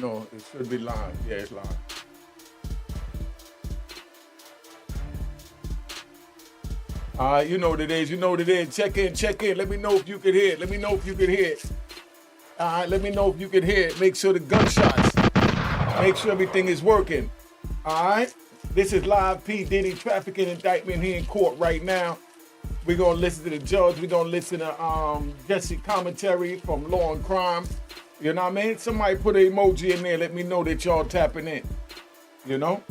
know. It should be live. Yeah, it's live. All right, you know what it is. You know what it is. Check in, check in. Let me know if you can hear it. Let me know if you can hear it. All right, let me know if you can hear it. Make sure the gunshots. Make sure everything is working. All right. This is live P. Diddy trafficking indictment here in court right now. We're going to listen to the judge. We're going to listen to Jesse commentary from Law and Crime. You know what I mean? Somebody put an emoji in there. Let me know that y'all tapping in. You know?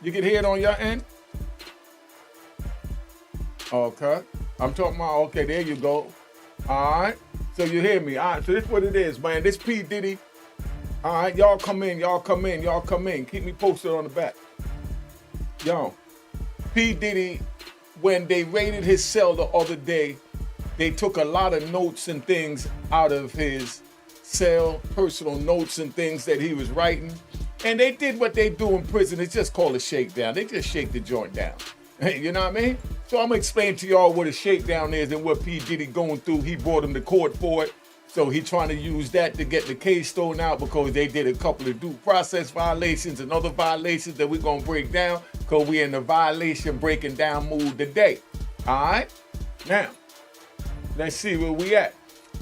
You can hear it on your end? Okay. I'm talking about, okay, there you go. All right. So you hear me. All right. So this is what it is, man. This P. Diddy. All right. Y'all come in. Y'all come in. Y'all come in. Keep me posted on the back. Yo. P. Diddy, when they raided his cell the other day, they took a lot of notes and things out of his cell, personal notes and things that he was writing. And they did what they do in prison. It's just called a shakedown. They just shake the joint down. You know what I mean? So I'm going to explain to y'all what a shakedown is and what P. Diddy going through. He brought him to court for it. So he trying to use that to get the case thrown out because they did a couple of due process violations and other violations that we're going to break down because we're in the violation breaking down mood today. All right? Now, let's see where we at.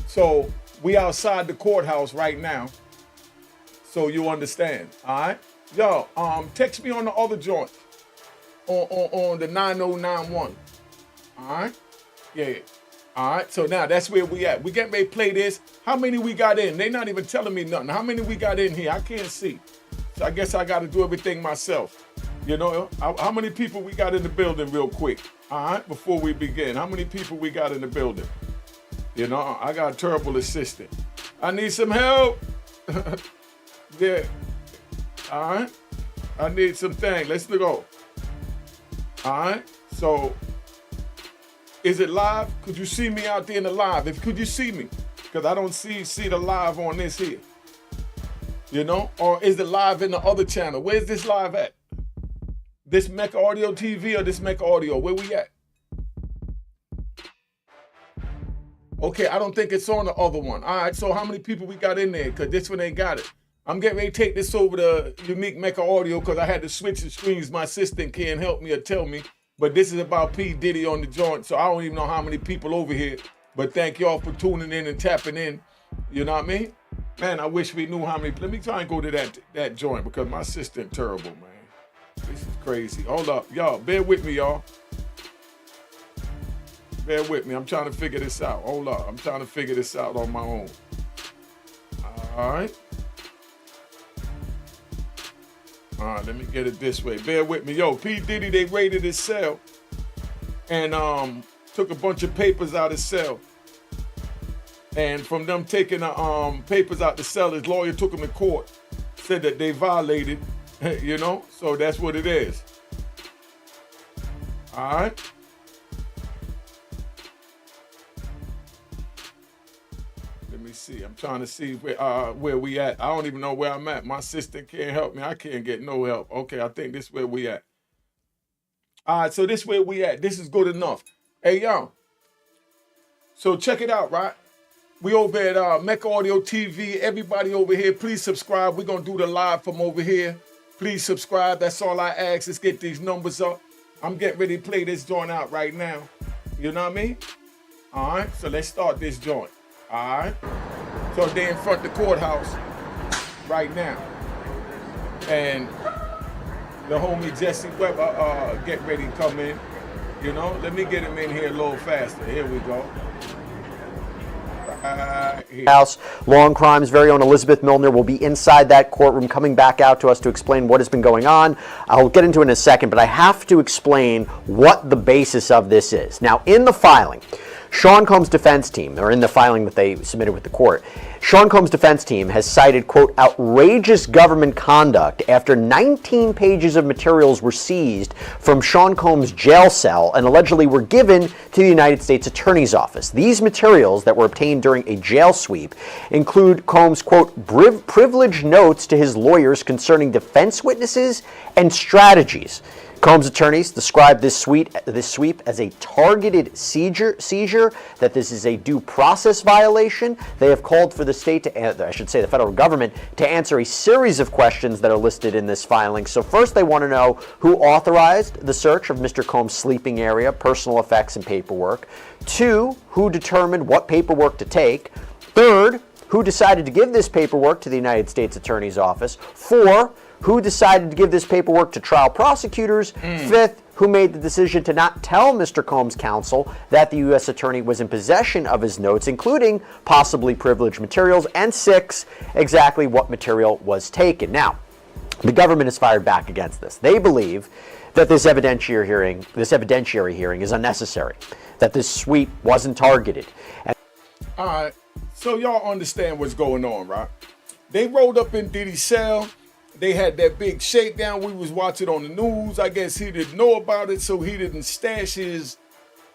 So we outside the courthouse right now. So you understand. All right? Yo, text me on the other joint. On the 9091. All right? Yeah. All right. So now that's where we at. We getting ready to play this. How many we got in? They not even telling me nothing. How many we got in here? I can't see. So I guess I got to do everything myself. You know, how many people we got in the building real quick? All right. Before we begin, how many people we got in the building? You know, I got a terrible assistant. I need some help. Yeah. All right. I need some things. Let's go. All right. So, is it live? Could you see me out there in the live? Could you see me? Because I don't see the live on this here. You know? Or is it live in the other channel? Where's this live at? This Mecca Audio TV or this Mecca Audio? Where we at? Okay, I don't think it's on the other one. All right, so how many people we got in there? Because this one ain't got it. I'm getting ready to take this over to Unique Mecca Audio because I had to switch the screens. My assistant can't help me or tell me. But this is about P. Diddy on the joint, so I don't even know how many people over here. But thank y'all for tuning in and tapping in. You know what I mean? Man, I wish we knew how many. Let me try and go to that joint because my assistant terrible, man. This is crazy. Hold up. Y'all, bear with me, y'all. Bear with me. I'm trying to figure this out. Hold up. I'm trying to figure this out on my own. All right. All right, let me get it this way. Bear with me. Yo, P. Diddy, they raided his cell and took a bunch of papers out of his cell. And from them taking the papers out the cell, his lawyer took him to court, said that they violated, you know? So that's what it is. All right? See, I'm trying to see where we at. I don't even know where I'm at. My assistant can't help me. I can't get no help. Okay, I think this is where we at. All right, so this is where we at. This is good enough. Hey, yo. So check it out, right? We over at Mecca Audio TV. Everybody over here, please subscribe. We're going to do the live from over here. Please subscribe. That's all I ask. Let's get these numbers up. I'm getting ready to play this joint out right now. You know what I mean? All right, so let's start this joint. All right, so they're in front of the courthouse right now. And the homie Jesse Weber get ready to come in. You know, let me get him in here a little faster. Here we go. House. Law and Crime's very own Elizabeth Milner will be inside that courtroom coming back out to us to explain what has been going on. I'll get into it in a second, but I have to explain what the basis of this is. Now, in the filing, Sean Combs' defense team, or in the filing that they submitted with the court, Sean Combs' defense team has cited, quote, outrageous government conduct after 19 pages of materials were seized from Sean Combs' jail cell and allegedly were given to the United States Attorney's Office. These materials that were obtained during a jail sweep include Combs', quote, privileged notes to his lawyers concerning defense witnesses and strategies. Combs' attorneys described this sweep as a targeted seizure, that this is a due process violation. They have called for the state to, I should say the federal government, to answer a series of questions that are listed in this filing. So first they want to know who authorized the search of Mr. Combs' sleeping area, personal effects, and paperwork. 2, who determined what paperwork to take. 3rd, who decided to give this paperwork to the United States Attorney's Office. 4, who decided to give this paperwork to trial prosecutors. 5th, who made the decision to not tell Mr. Combs' counsel that the U.S. Attorney was in possession of his notes, including possibly privileged materials. And 6, exactly what material was taken. Now, the government has fired back against this. They believe that this evidentiary hearing is unnecessary, that this sweep wasn't targeted. All right, so y'all understand what's going on, right? They rolled up in Diddy's cell. They had that big shakedown. We was watching on the news. I guess he didn't know about it, so he didn't stash his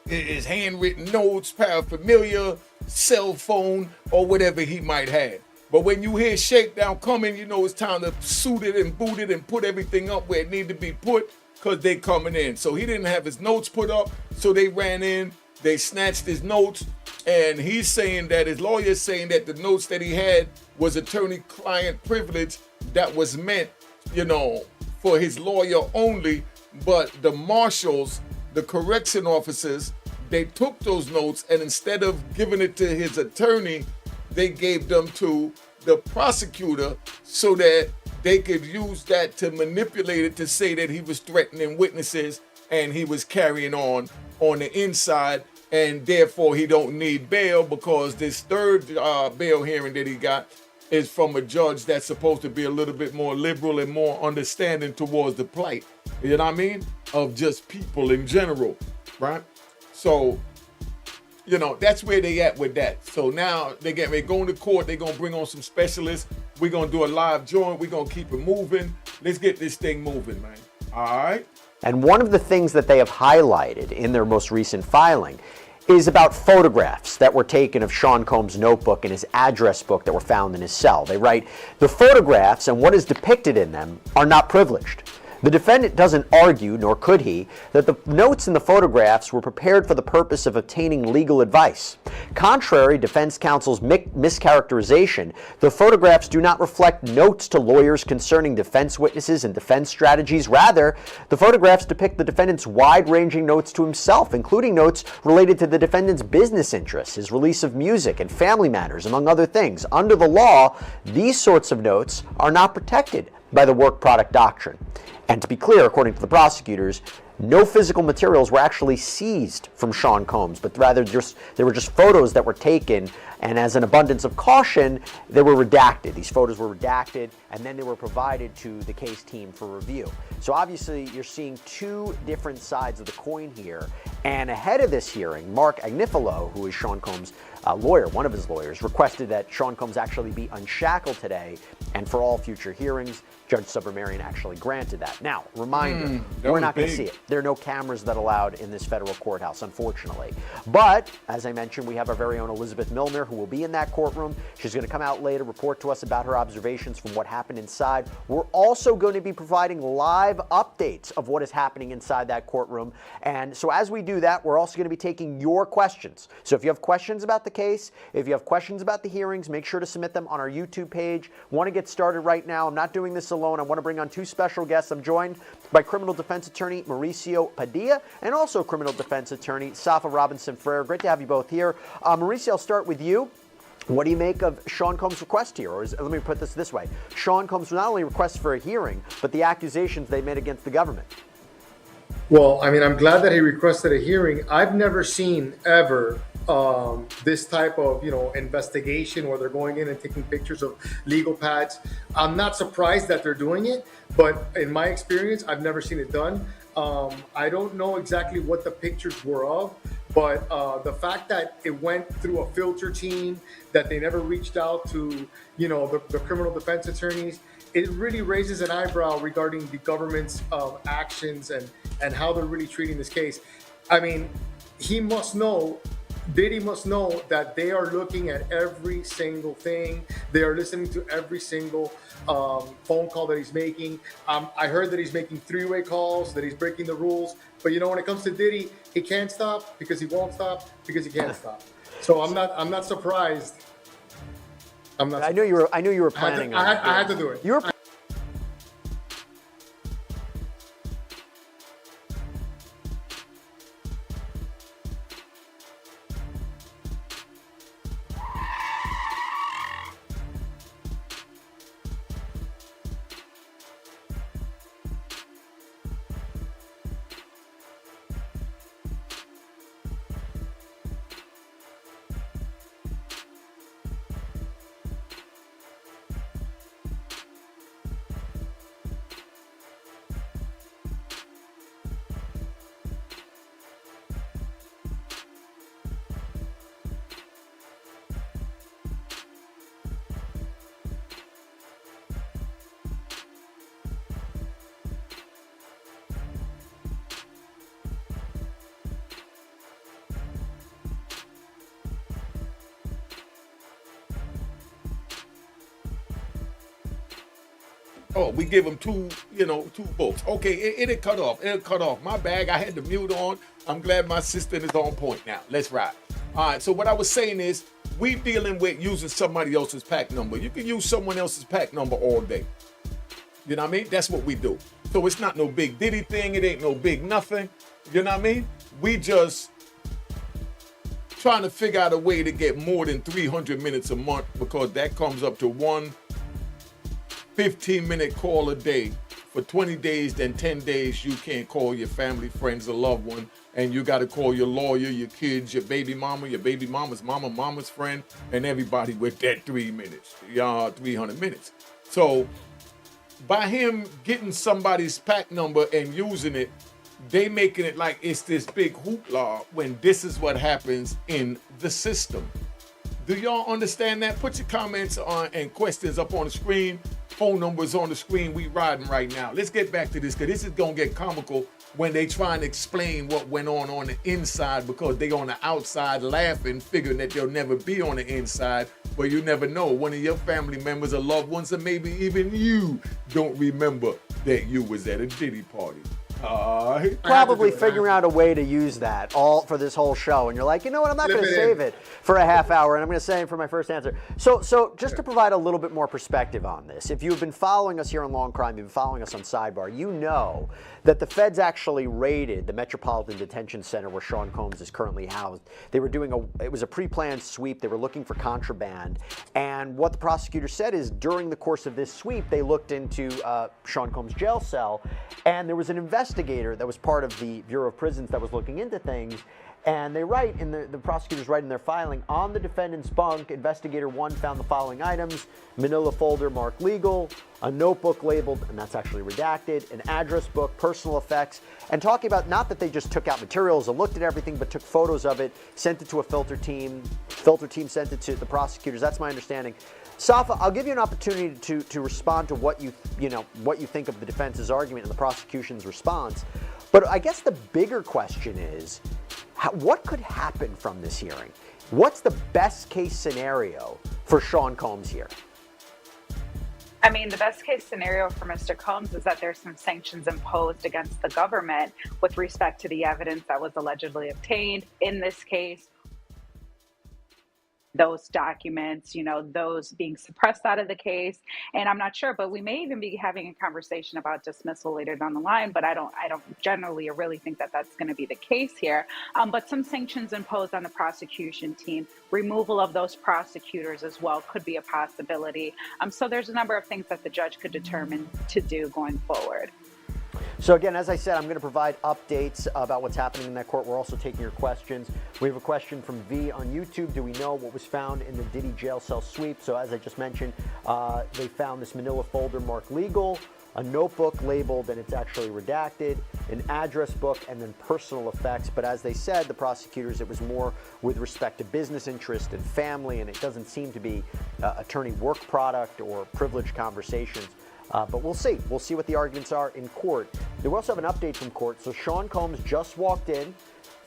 handwritten notes, paraphernalia, cell phone, or whatever he might have. But when you hear shakedown coming, you know it's time to suit it and boot it and put everything up where it need to be put, because they coming in. So he didn't have his notes put up, so they ran in, they snatched his notes, and he's saying that his lawyer's saying that the notes that he had was attorney-client privilege that was meant, for his lawyer only. But the marshals, the correction officers, they took those notes, and instead of giving it to his attorney, they gave them to the prosecutor so that they could use that to manipulate it to say that he was threatening witnesses and he was carrying on the inside, and therefore he don't need bail, because this third bail hearing that he got is from a judge that's supposed to be a little bit more liberal and more understanding towards the plight, you know what I mean, of just people in general, right? So, that's where they at with that. So now they're going to court. They're going to bring on some specialists. We're going to do a live joint. We're going to keep it moving. Let's get this thing moving, man. All right? And one of the things that they have highlighted in their most recent filing is about photographs that were taken of Sean Combs' notebook and his address book that were found in his cell. They write, the photographs and what is depicted in them are not privileged. The defendant doesn't argue, nor could he, that the notes in the photographs were prepared for the purpose of obtaining legal advice. Contrary to defense counsel's mischaracterization, the photographs do not reflect notes to lawyers concerning defense witnesses and defense strategies. Rather, the photographs depict the defendant's wide-ranging notes to himself, including notes related to the defendant's business interests, his release of music, and family matters, among other things. Under the law, these sorts of notes are not protected by the work product doctrine. And to be clear, according to the prosecutors, no physical materials were actually seized from Sean Combs, but rather they were just photos that were taken, and as an abundance of caution, they were redacted. These photos were redacted, and then they were provided to the case team for review. So obviously, you're seeing two different sides of the coin here. And ahead of this hearing, Mark Agnifilo, who is Sean Combs' lawyer, one of his lawyers, requested that Sean Combs actually be unshackled today, and for all future hearings, Judge Subramanian actually granted that. Now, reminder, we're not going to see it. There are no cameras that are allowed in this federal courthouse, unfortunately. But, as I mentioned, we have our very own Elizabeth Milner, who will be in that courtroom. She's going to come out later, report to us about her observations from what happened inside. We're also going to be providing live updates of what is happening inside that courtroom. And so as we do that, we're also going to be taking your questions. So if you have questions about the case, if you have questions about the hearings, make sure to submit them on our YouTube page. Want to get started right now. I'm not doing this alone. I want to bring on two special guests. I'm joined by criminal defense attorney Mauricio Padilla and also criminal defense attorney Safa Robinson-Frere. Great to have you both here. Mauricio, I'll start with you. What do you make of Sean Combs' request here? Or let me put this way. Sean Combs not only requests for a hearing, but the accusations they made against the government. Well, I mean, I'm glad that he requested a hearing. I've never seen ever this type of, investigation where they're going in and taking pictures of legal pads. I'm not surprised that they're doing it, but in my experience, I've never seen it done. I don't know exactly what the pictures were of, but the fact that it went through a filter team, that they never reached out to, the criminal defense attorneys, it really raises an eyebrow regarding the government's actions and how they're really treating this case. I mean, he must know Diddy must know that they are looking at every single thing. They are listening to every single phone call that he's making. I heard that he's making three-way calls, that he's breaking the rules. But when it comes to Diddy, he can't stop because he won't stop because he can't stop. So I'm not surprised. I'm not. I knew you were planning on it. I had to do it. You were. Oh, we give them two books. Okay, it cut off. It cut off. My bag. I had the mute on. I'm glad my system is on point now. Let's ride. All right. So what I was saying is, we dealing with using somebody else's pack number. You can use someone else's pack number all day. You know what I mean? That's what we do. So it's not no big Diddy thing. It ain't no big nothing. You know what I mean? We just trying to figure out a way to get more than 300 minutes a month, because that comes up to one 15-minute call a day for 20 days. Then 10 days you can't call your family, friends, or loved one, and you got to call your lawyer, your kids, your baby mama, your baby mama's mama, mama's friend, and everybody with that 3 minutes, 300 minutes. So by him getting somebody's pack number and using it, they making it like it's this big hoopla when this is what happens in the system. Do y'all understand that? Put your comments on and questions up on the screen. Phone numbers on the screen. We riding right now. Let's get back to this, because this is going to get comical when they try and explain what went on the inside, because they on the outside laughing, figuring that they'll never be on the inside. But you never know. One of your family members or loved ones, or maybe even you, don't remember that you was at a Diddy party. Probably figuring out a way to use that all for this whole show, and you're like, you know what, I'm not going to save it for a half hour, and I'm going to save it for my first answer. So just to provide a little bit more perspective on this, if you've been following us here on Long Crime, you've been following us on Sidebar, you know that the feds actually raided the Metropolitan Detention Center where Sean Combs is currently housed. They were it was a pre-planned sweep. They were looking for contraband, and what the prosecutor said is during the course of this sweep, they looked into Sean Combs' jail cell, and there was an investigator that was part of the Bureau of Prisons that was looking into things, and they write in the prosecutors write in their filing, on the defendant's bunk, investigator 1 found the following items: manila folder marked legal, a notebook labeled, and that's actually redacted, an address book, personal effects, and talking about not that they just took out materials and looked at everything, but took photos of it, sent it to a filter team sent it to the prosecutors. That's my understanding. Safa, I'll give you an opportunity to respond to what you think of the defense's argument and the prosecution's response. But I guess the bigger question is, what could happen from this hearing? What's the best case scenario for Sean Combs here? I mean, the best case scenario for Mr. Combs is that there's some sanctions imposed against the government with respect to the evidence that was allegedly obtained in this case. Those documents, those being suppressed out of the case. And I'm not sure, but we may even be having a conversation about dismissal later down the line, but I don't generally really think that that's going to be the case here. But some sanctions imposed on the prosecution team, removal of those prosecutors as well could be a possibility. So there's a number of things that the judge could determine to do going forward. So again, as I said, I'm going to provide updates about what's happening in that court. We're also taking your questions. We have a question from V on YouTube. Do we know what was found in the Diddy jail cell sweep? So as I just mentioned, they found this manila folder marked legal, a notebook labeled, and it's actually redacted, an address book, and then personal effects. But as they said, the prosecutors, it was more with respect to business interest and family, and it doesn't seem to be attorney work product or privileged conversations. But we'll see. We'll see what the arguments are in court. We also have an update from court. So Sean Combs just walked in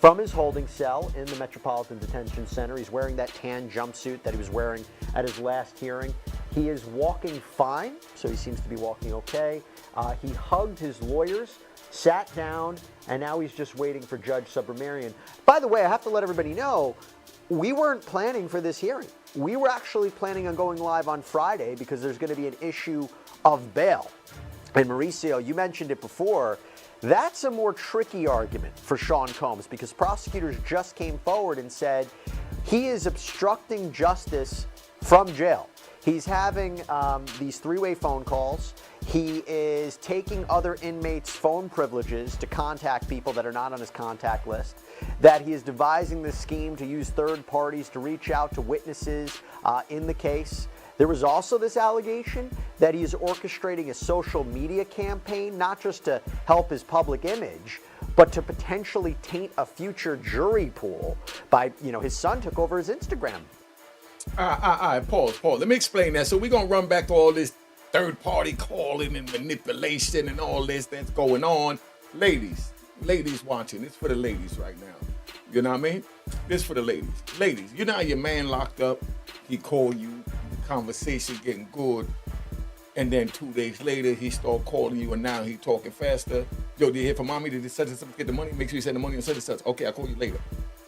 from his holding cell in the Metropolitan Detention Center. He's wearing that tan jumpsuit that he was wearing at his last hearing. He is walking fine, so he seems to be walking okay. He hugged his lawyers, sat down, and now he's just waiting for Judge Subramanian. By the way, I have to let everybody know, we weren't planning for this hearing. We were actually planning on going live on Friday because there's going to be an issue of bail. And Mauricio, you mentioned it before, that's a more tricky argument for Sean Combs because prosecutors just came forward and said he is obstructing justice from jail. He's having these three-way phone calls. He is taking other inmates' phone privileges to contact people that are not on his contact list, that he is devising this scheme to use third parties to reach out to witnesses in the case. There was also this allegation that he is orchestrating a social media campaign, not just to help his public image, but to potentially taint a future jury pool by, his son took over his Instagram. Pause. Let me explain that. So we're going to run back to all this third-party calling and manipulation and all this that's going on. Ladies watching, it's for the ladies right now. You know what I mean? This for the ladies. Ladies, you know how your man locked up, he called you, the conversation getting good, and then 2 days later, he start calling you, and now he talking faster. Yo, did you hear from mommy? Did you such and such get the money? Make sure you send the money on such and such. Okay, I'll call you later.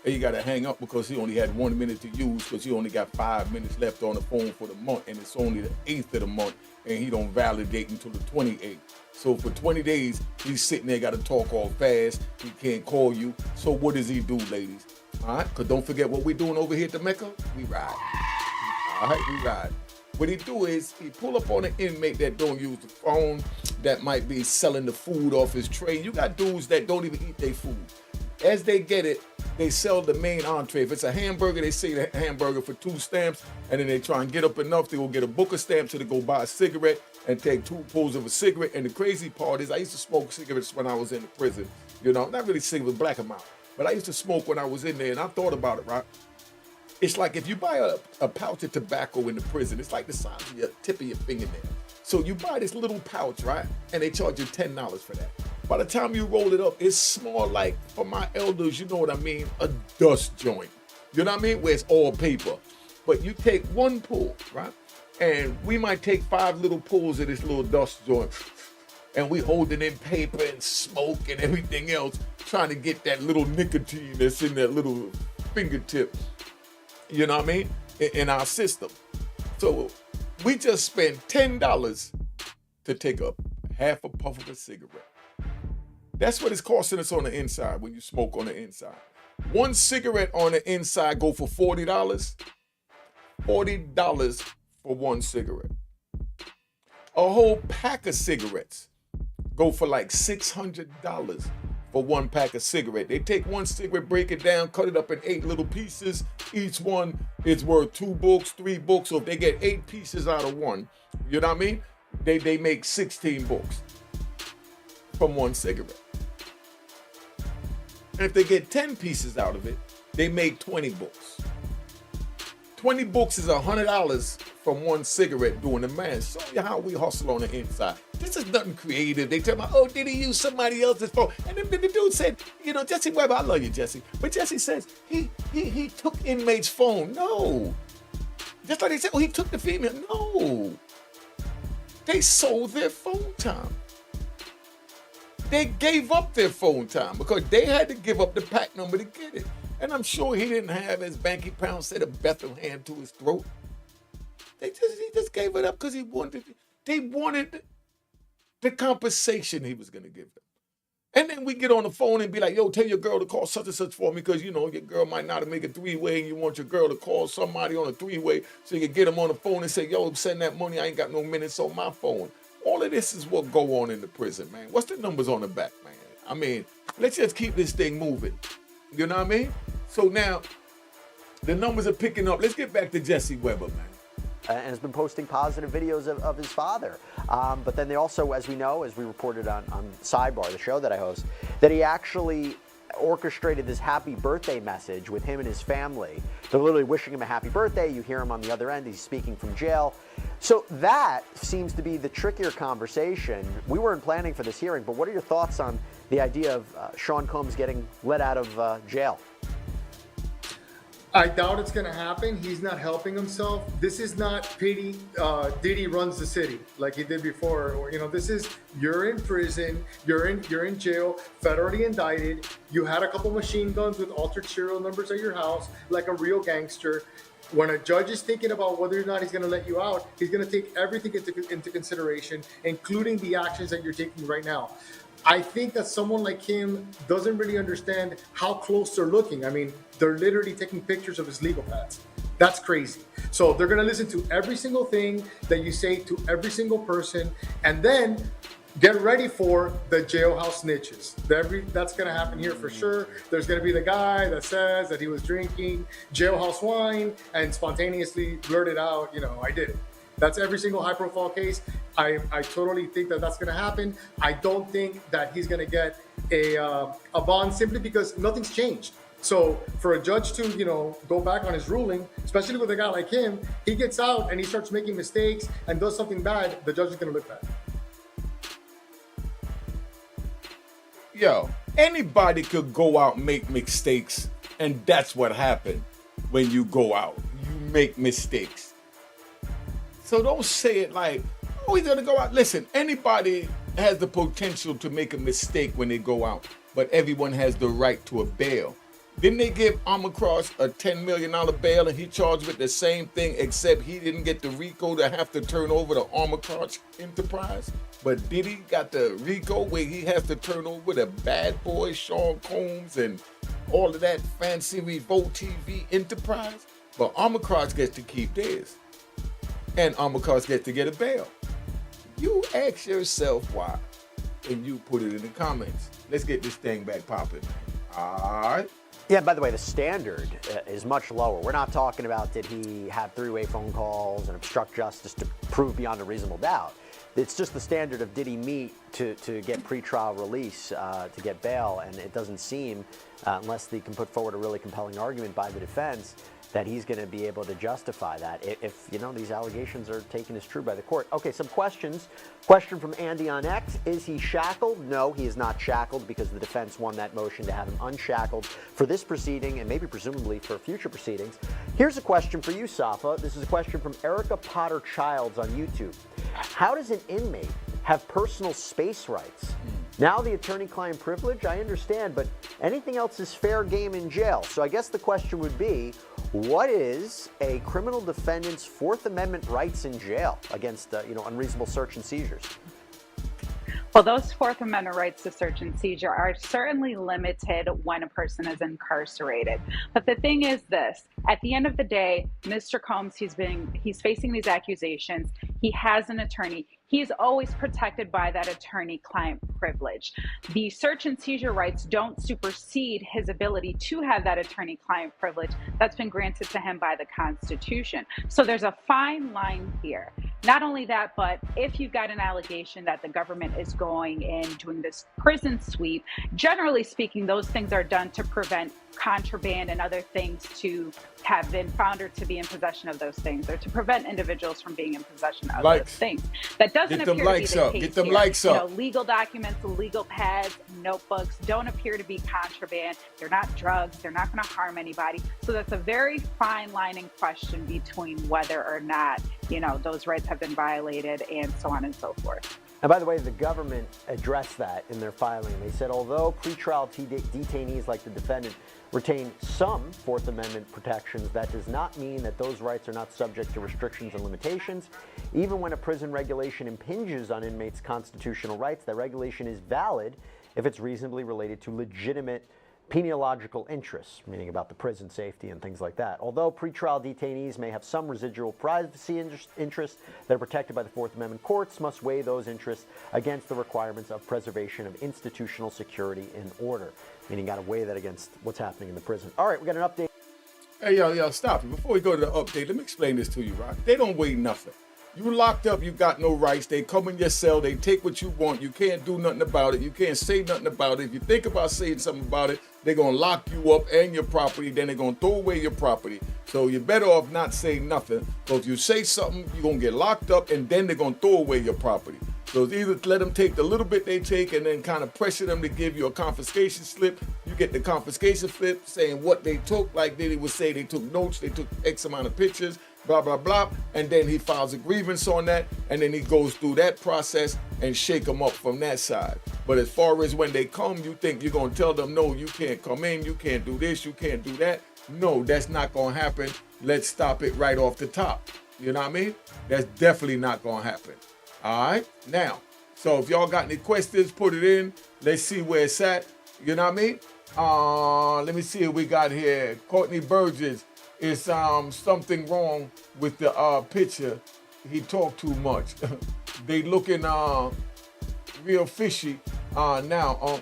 And you got to hang up because he only had 1 minute to use because you only got 5 minutes left on the phone for the month, and it's only the 8th of the month, and he don't validate until the 28th. So for 20 days, he's sitting there, got to talk all fast. He can't call you. So what does he do, ladies? All right? Because don't forget what we're doing over here at the Mecca. We ride. All right? We ride. What he do is he pull up on an inmate that don't use the phone, that might be selling the food off his tray. You got dudes that don't even eat their food. As they get it, they sell the main entree. If it's a hamburger, they say the hamburger for 2 stamps, and then they try and get up enough to go get a book of stamps so they go buy a cigarette and take 2 pulls of a cigarette. And the crazy part is I used to smoke cigarettes when I was in the prison. Not really cigarettes, black amount. But I used to smoke when I was in there, and I thought about it, right? It's like if you buy a pouch of tobacco in the prison, it's like the size of your tip of your fingernail. So you buy this little pouch, right? And they charge you $10 for that. By the time you roll it up, it's small like, for my elders, you know what I mean, a dust joint. You know what I mean? Where it's all paper. But you take 1 pull, right? And we might take 5 little pulls of this little dust joint. And we hold it in paper and smoke and everything else, trying to get that little nicotine that's in that little fingertip. You know what I mean? In our system. So we just spent $10 to take a half a puff of a cigarette. That's what it's costing us on the inside when you smoke on the inside. 1 cigarette on the inside go for $40. $40 for 1 cigarette. A whole pack of cigarettes go for like $600 for 1 pack of cigarette. They take 1 cigarette, break it down, cut it up in 8 little pieces. Each one is worth 2 books, 3 books. So if they get 8 pieces out of 1, you know what I mean? They make 16 books from 1 cigarette. And if they get 10 pieces out of it, they make 20 books. 20 books is $100 from 1 cigarette doing the math. Show you how we hustle on the inside. This is nothing creative. They tell me, oh, did he use somebody else's phone? And then the dude said, Jesse Webber, I love you, Jesse. But Jesse says he took inmates' phone. No. Just like they said, oh, he took the female. No. They sold their phone time. They gave up their phone time because they had to give up the pack number to get it. And I'm sure he didn't have, as Banky Pound said, a Bethel hand to his throat. He just gave it up because they wanted the compensation he was going to give them. And then we get on the phone and be like, yo, tell your girl to call such and such for me because, your girl might not make a 3-way and you want your girl to call somebody on a 3-way so you can get them on the phone and say, yo, send that money. I ain't got no minutes on my phone. All of this is what go on in the prison, man. What's the numbers on the back, man? I mean, let's just keep this thing moving. You know what I mean? So now, the numbers are picking up. Let's get back to Jesse Webber, man. And has been posting positive videos of his father. But then they also, as we know, as we reported on Sidebar, the show that I host, that he actually orchestrated this happy birthday message with him and his family. They're literally wishing him a happy birthday. You hear him on the other end. He's speaking from jail. So that seems to be the trickier conversation. We weren't planning for this hearing, but what are your thoughts on the idea of Sean Combs getting let out of jail? I doubt it's going to happen. He's not helping himself. This is not pity. Diddy runs the city like he did before. Or, this is, you're in prison, you're in jail, federally indicted. You had a couple machine guns with altered serial numbers at your house, like a real gangster. When a judge is thinking about whether or not he's going to let you out, he's going to take everything into consideration, including the actions that you're taking right now. I think that someone like him doesn't really understand how close they're looking. I mean, they're literally taking pictures of his legal pads. That's crazy. So they're going to listen to every single thing that you say to every single person, and then get ready for the jailhouse snitches. That's going to happen here for sure. There's going to be the guy that says that he was drinking jailhouse wine and spontaneously blurted out, I did it. That's every single high-profile case. I totally think that that's going to happen. I don't think that he's going to get a bond simply because nothing's changed. So for a judge to, go back on his ruling, especially with a guy like him, he gets out and he starts making mistakes and does something bad, the judge is going to look bad. Yo, anybody could go out and make mistakes, and that's what happened when you go out. You make mistakes. So don't say it like, oh, he's gonna go out. Listen, anybody has the potential to make a mistake when they go out, but everyone has the right to a bail. Didn't they give Amacross a $10 million bail and he charged with the same thing, except he didn't get the RICO to have to turn over the Amacross enterprise? But Diddy got the RICO where he has to turn over the bad boy Sean Combs and all of that fancy Revolt TV enterprise? But Amacross gets to keep theirs. And Amacross gets to get a bail. You ask yourself why, and you put it in the comments. Let's get this thing back popping. All right. Yeah, by the way, the standard is much lower. We're not talking about did he have three-way phone calls and obstruct justice to prove beyond a reasonable doubt. It's just the standard of did he meet to get pretrial release, to get bail, and it doesn't seem, unless they can put forward a really compelling argument by the defense, that he's going to be able to justify that if these allegations are taken as true by the court. Okay, some questions. Question from Andy on X: is he shackled? No, he is not shackled because the defense won that motion to have him unshackled for this proceeding and maybe presumably for future proceedings. Here's a question for you, Safa. This is a question from Erica Potter Childs on YouTube. How does an inmate have personal space rights? Now the attorney-client privilege, I understand, but anything else is fair game in jail. So I guess the question would be, what is a criminal defendant's Fourth Amendment rights in jail against, unreasonable search and seizures? Well, those Fourth Amendment rights to search and seizure are certainly limited when a person is incarcerated. But the thing is this: at the end of the day, Mr. Combs, he's facing these accusations. He has an attorney. He is always protected by that attorney-client privilege. The search and seizure rights don't supersede his ability to have that attorney-client privilege that's been granted to him by the Constitution. So there's a fine line here. Not only that, but if you've got an allegation that the government is going in doing this prison sweep, generally speaking, those things are done to prevent contraband and other things to have been found or to be in possession of those things, or to prevent individuals from being in possession of those things. That doesn't appear to be the case here. Get them likes up. Legal documents, legal pads, notebooks don't appear to be contraband. They're not drugs. They're not going to harm anybody. So that's a very fine line in question between whether or not, those rights have been violated and so on and so forth. And by the way, the government addressed that in their filing. They said, although pretrial detainees like the defendant retain some Fourth Amendment protections, that does not mean that those rights are not subject to restrictions and limitations. Even when a prison regulation impinges on inmates' constitutional rights, that regulation is valid if it's reasonably related to legitimate peniological interests, meaning about the prison safety and things like that. Although pretrial detainees may have some residual privacy interests that are protected by the Fourth Amendment, courts must weigh those interests against the requirements of preservation of institutional security and order, meaning got to weigh that against what's happening in the prison. All right, we got an update. Hey, yo, stop it. Before we go to the update, let me explain this to you, right? They don't weigh nothing. You locked up, you got no rights. They come in your cell, they take what you want. You can't do nothing about it. You can't say nothing about it. If you think about saying something about it, they're going to lock you up and your property, then they're going to throw away your property. So you're better off not saying nothing. So if you say something, you're going to get locked up, and then they're going to throw away your property. So it's either let them take the little bit they take and then kind of pressure them to give you a confiscation slip. You get the confiscation slip saying what they took, like Diddy would say they took notes, they took X amount of pictures, blah, blah, blah. And then he files a grievance on that, and then he goes through that process and shake them up from that side. But as far as when they come, you think you're going to tell them, no, you can't come in, you can't do this, you can't do that. No, that's not going to happen. Let's stop it right off the top. You know what I mean? That's definitely not going to happen. All right? Now, so if y'all got any questions, put it in. Let's see where it's at. You know what I mean? Let me see what we got here. Courtney Burgess. Is something wrong with the picture. He talked too much. They looking real fishy now.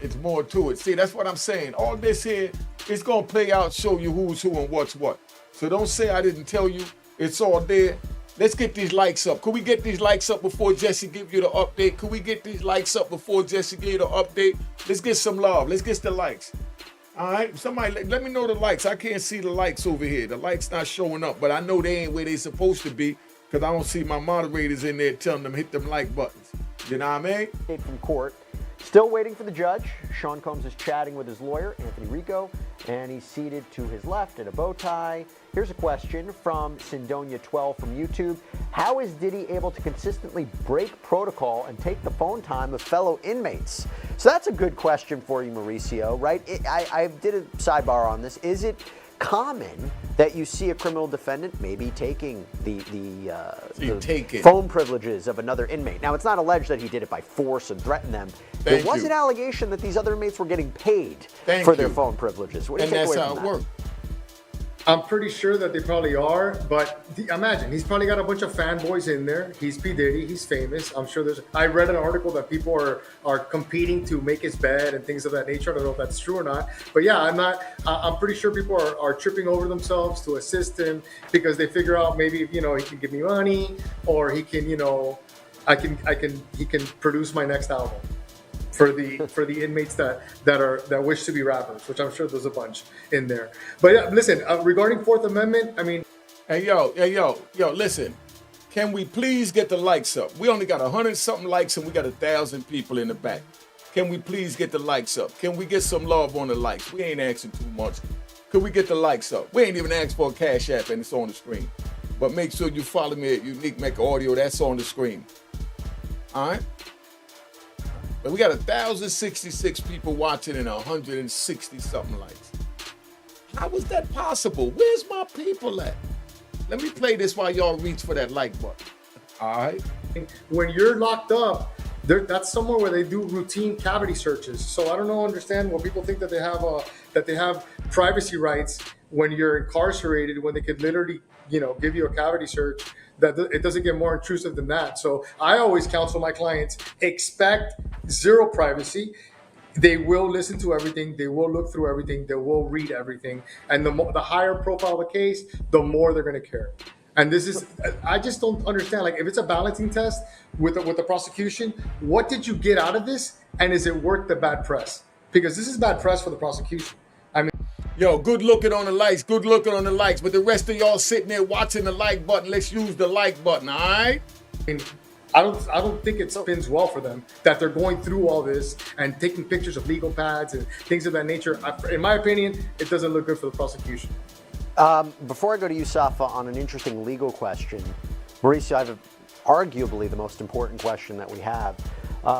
It's more to it. See, that's what I'm saying. All this here, it's gonna play out, show you who's who and what's what. So don't say I didn't tell you. It's all there. Let's get these likes up. Could we get these likes up before Jesse give you the update? Could we get these likes up before Jesse give you the update? Let's get some love. Let's get the likes. All right, somebody let me know the likes. I can't see the likes over here. The likes not showing up, but I know they ain't where they supposed to be because I don't see my moderators in there telling them hit them like buttons. You know what I mean? From court. Still waiting for the judge. Sean Combs is chatting with his lawyer, Anthony Rico, and he's seated to his left in a bow tie. Here's a question from Sindonia12 from YouTube. How is Diddy able to consistently break protocol and take the phone time of fellow inmates? So that's a good question for you, Mauricio, right? I did a sidebar on this. Is it common that you see a criminal defendant maybe taking the phone privileges of another inmate? Now, it's not alleged that he did it by force and threatened them. There was an allegation that these other inmates were getting paid for their phone privileges. What do you take away from that? And that's how it worked. I'm pretty sure that they probably are, but imagine, he's probably got a bunch of fanboys in there. He's P. Diddy, he's famous. I'm sure I read an article that people are competing to make his bed and things of that nature. I don't know if that's true or not, but yeah, I'm pretty sure people are tripping over themselves to assist him because they figure out maybe, he can give me money or he can, he can produce my next album. For the inmates that wish to be rappers, which I'm sure there's a bunch in there. But yeah, listen, regarding Fourth Amendment, I mean, hey yo, listen, can we please get the likes up? We only got 100-something likes and we got 1,000 people in the back. Can we please get the likes up? Can we get some love on the likes? We ain't asking too much. Could we get the likes up? We ain't even asked for a Cash App and it's on the screen. But make sure you follow me at Unique Mecca Audio. That's on the screen. All right. But we got 1,066 people watching and 160-something likes. How was that possible? Where's my people at? Let me play this while y'all reach for that like button. All right? When you're locked up, that's somewhere where they do routine cavity searches. So I don't understand what people think that they have privacy rights when you're incarcerated, when they could literally, give you a cavity search. That it doesn't get more intrusive than that. So I always counsel my clients, expect zero privacy. They will listen to everything. They will look through everything. They will read everything. And the higher profile the case, the more they're going to care. And I just don't understand. Like, if it's a balancing test with the prosecution, what did you get out of this? And is it worth the bad press? Because this is bad press for the prosecution. I mean, yo, good looking on the likes, but the rest of y'all sitting there watching the like button. Let's use the like button, all right? I don't think it spins well for them that they're going through all this and taking pictures of legal pads and things of that nature. In my opinion, it doesn't look good for the prosecution. Before I go to you, Safa, on an interesting legal question, Mauricio, I have arguably the most important question that we have.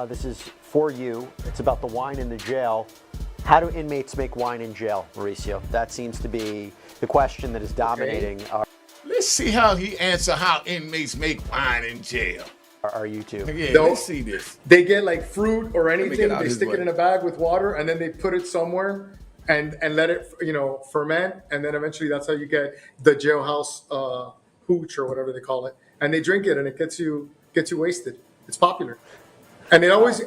This is for you. It's about the wine in the jail. How do inmates make wine in jail, Mauricio? That seems to be the question that is dominating our... Let's see how he answers how inmates make wine in jail. Are you too? Yeah, let's see this. They get like fruit or anything, they stick it in a bag with water, and then they put it somewhere and let it, ferment, and then eventually that's how you get the jailhouse hooch or whatever they call it, and they drink it, and it gets you wasted. It's popular. And it always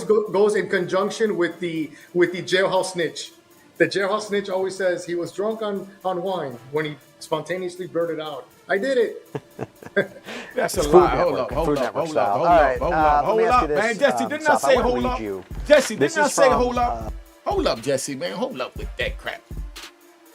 goes in conjunction with the jailhouse snitch. The jailhouse snitch always says he was drunk on wine when he spontaneously blurted out, "I did it." That's a lie. Hold up. Man, Jesse, didn't I say hold up? Jesse, didn't I say hold up? Hold up, Jesse, man. Hold up with that crap.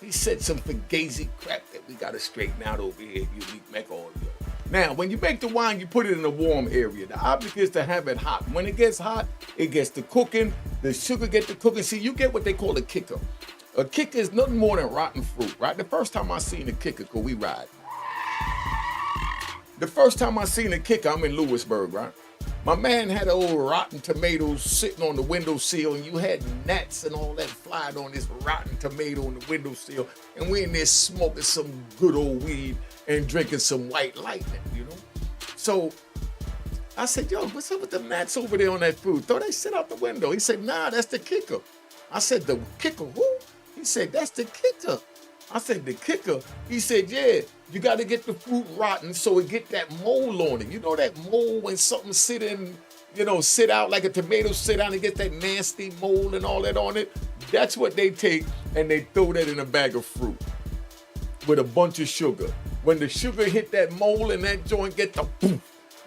He said some fugazi crap that we got to straighten out over here at Unique Mecca Audio. Now, when you make the wine, you put it in a warm area. The object is to have it hot. When it gets hot, it gets to cooking. The sugar gets to cooking. See, you get what they call a kicker. A kicker is nothing more than rotten fruit, right? The first time I seen a kicker, cause we ride. The first time I seen a kicker, I'm in Lewisburg, right? My man had old rotten tomatoes sitting on the windowsill, and you had gnats and all that flying on this rotten tomato on the windowsill, and we in there smoking some good old weed and drinking some white lightning, you know? So I said, yo, what's up with the gnats over there on that food? Thought they sit out the window. He said, nah, that's the kicker. I said, the kicker who? He said, that's the kicker. I said, the kicker? He said, yeah, you got to get the fruit rotten so it get that mold on it. You know that mold when something sit out like a tomato sit down and get that nasty mold and all that on it? That's what they take, and they throw that in a bag of fruit with a bunch of sugar. When the sugar hit that mold and that joint get the poof,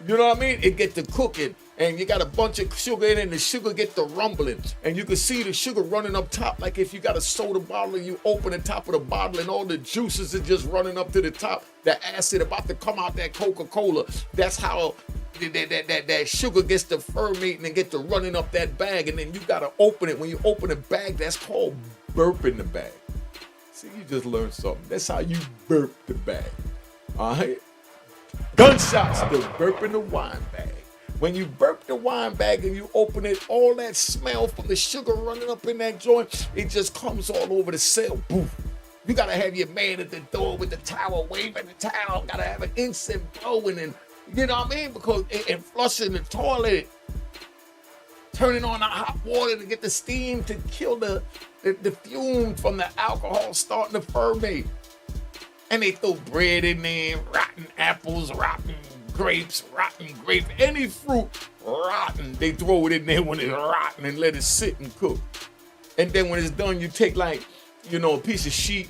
you know what I mean? It get to cooking, and you got a bunch of sugar in it, and the sugar get to rumbling, and you can see the sugar running up top, like if you got a soda bottle and you open the top of the bottle and all the juices are just running up to the top, the acid about to come out that Coca-Cola. That's how that sugar gets to fermenting and get to running up that bag, and then you got to open it. When you open a bag, that's called burping the bag. See, you just learned something. That's how you burp the bag. All right? Gunshots to burping the wine bag. When you burp the wine bag and you open it, all that smell from the sugar running up in that joint, it just comes all over the cell. Boof. You gotta have your man at the door with the towel, waving the towel. Gotta have an incense blowing, and you know what I mean? Because and flushing the toilet, turning on the hot water to get the steam to kill the fumes from the alcohol starting to ferment. And they throw bread in there, rotten apples, rotten grapes, any fruit, rotten. They throw it in there when it's rotten and let it sit and cook. And then when it's done, you take a piece of sheet,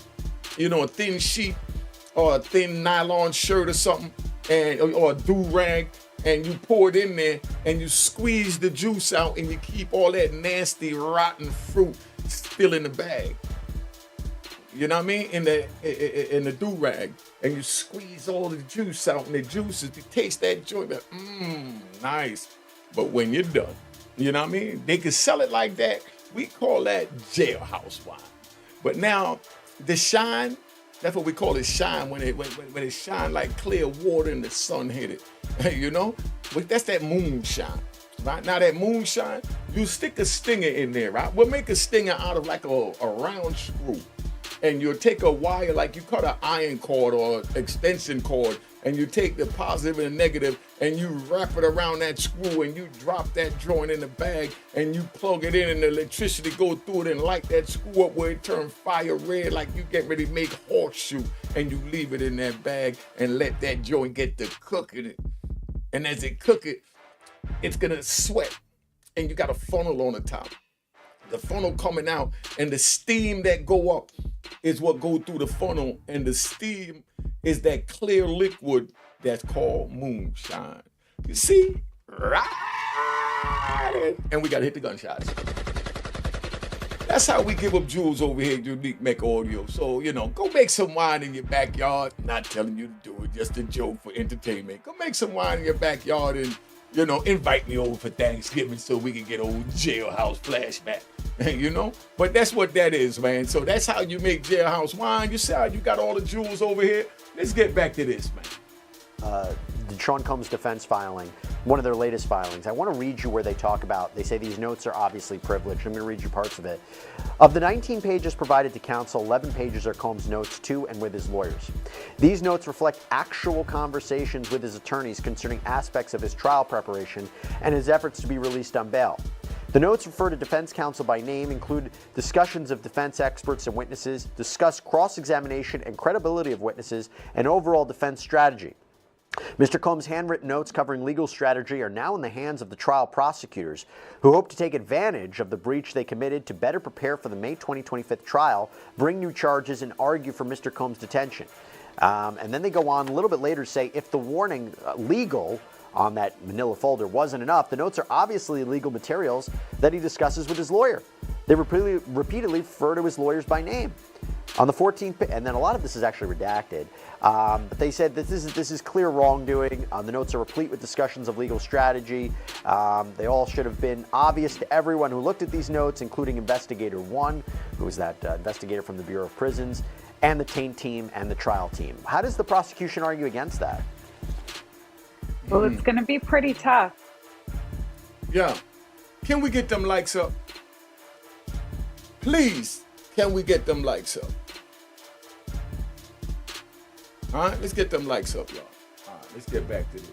a thin sheet or a thin nylon shirt or something, or a do-rag, and you pour it in there and you squeeze the juice out and you keep all that nasty, rotten fruit still in the bag. You know what I mean? In the do-rag. And you squeeze all the juice out, and the juices, you taste that joint, nice. But when you're done, you know what I mean? They can sell it like that. We call that jailhouse wine. But now, the shine, that's what we call it, shine, when it shine like clear water and the sun hit it. You know? But that's that moonshine. Right? Now that moonshine, you stick a stinger in there, right? We'll make a stinger out of like a round screw. And you'll take a wire, like you cut an iron cord or extension cord, and you take the positive and the negative, and you wrap it around that screw, and you drop that joint in the bag, and you plug it in, and the electricity go through it and light that screw up where it turns fire red, like you get ready to make horseshoe, and you leave it in that bag and let that joint get to cooking it. And as it cook it, it's gonna sweat, and you got a funnel on the top. The funnel coming out, and the steam that go up is what go through the funnel, and the steam is that clear liquid that's called moonshine. You see? Right. And we gotta hit the gunshots. That's how we give up jewels over here at Unique Mecca Audio. So, go make some wine in your backyard. Not telling you to do it, just a joke for entertainment. Go make some wine in your backyard and invite me over for Thanksgiving so we can get old jailhouse flashback, But that's what that is, man. So that's how you make jailhouse wine. You see how you got all the jewels over here? Let's get back to this, man. The Sean Combs defense filing, one of their latest filings. I want to read you where they talk about, they say these notes are obviously privileged. I'm going to read you parts of it. Of the 19 pages provided to counsel, 11 pages are Combs' notes to and with his lawyers. These notes reflect actual conversations with his attorneys concerning aspects of his trial preparation and his efforts to be released on bail. The notes refer to defense counsel by name, include discussions of defense experts and witnesses, discuss cross-examination and credibility of witnesses, and overall defense strategy. Mr. Combs' handwritten notes covering legal strategy are now in the hands of the trial prosecutors, who hope to take advantage of the breach they committed to better prepare for the May 2025 trial, bring new charges, and argue for Mr. Combs' detention. And then they go on a little bit later to say if the warning legal on that manila folder wasn't enough, the notes are obviously legal materials that he discusses with his lawyer. They repeatedly refer to his lawyers by name. On the 14th, and then a lot of this is actually redacted, but they said that this is clear wrongdoing. The notes are replete with discussions of legal strategy. They all should have been obvious to everyone who looked at these notes, including Investigator 1, who was that investigator from the Bureau of Prisons, and the taint team and the trial team. How does the prosecution argue against that? Well, it's going to be pretty tough. Yeah. Can we get them likes up? Please, can we get them likes up? All right, let's get them likes up, y'all. All right, let's get back to this.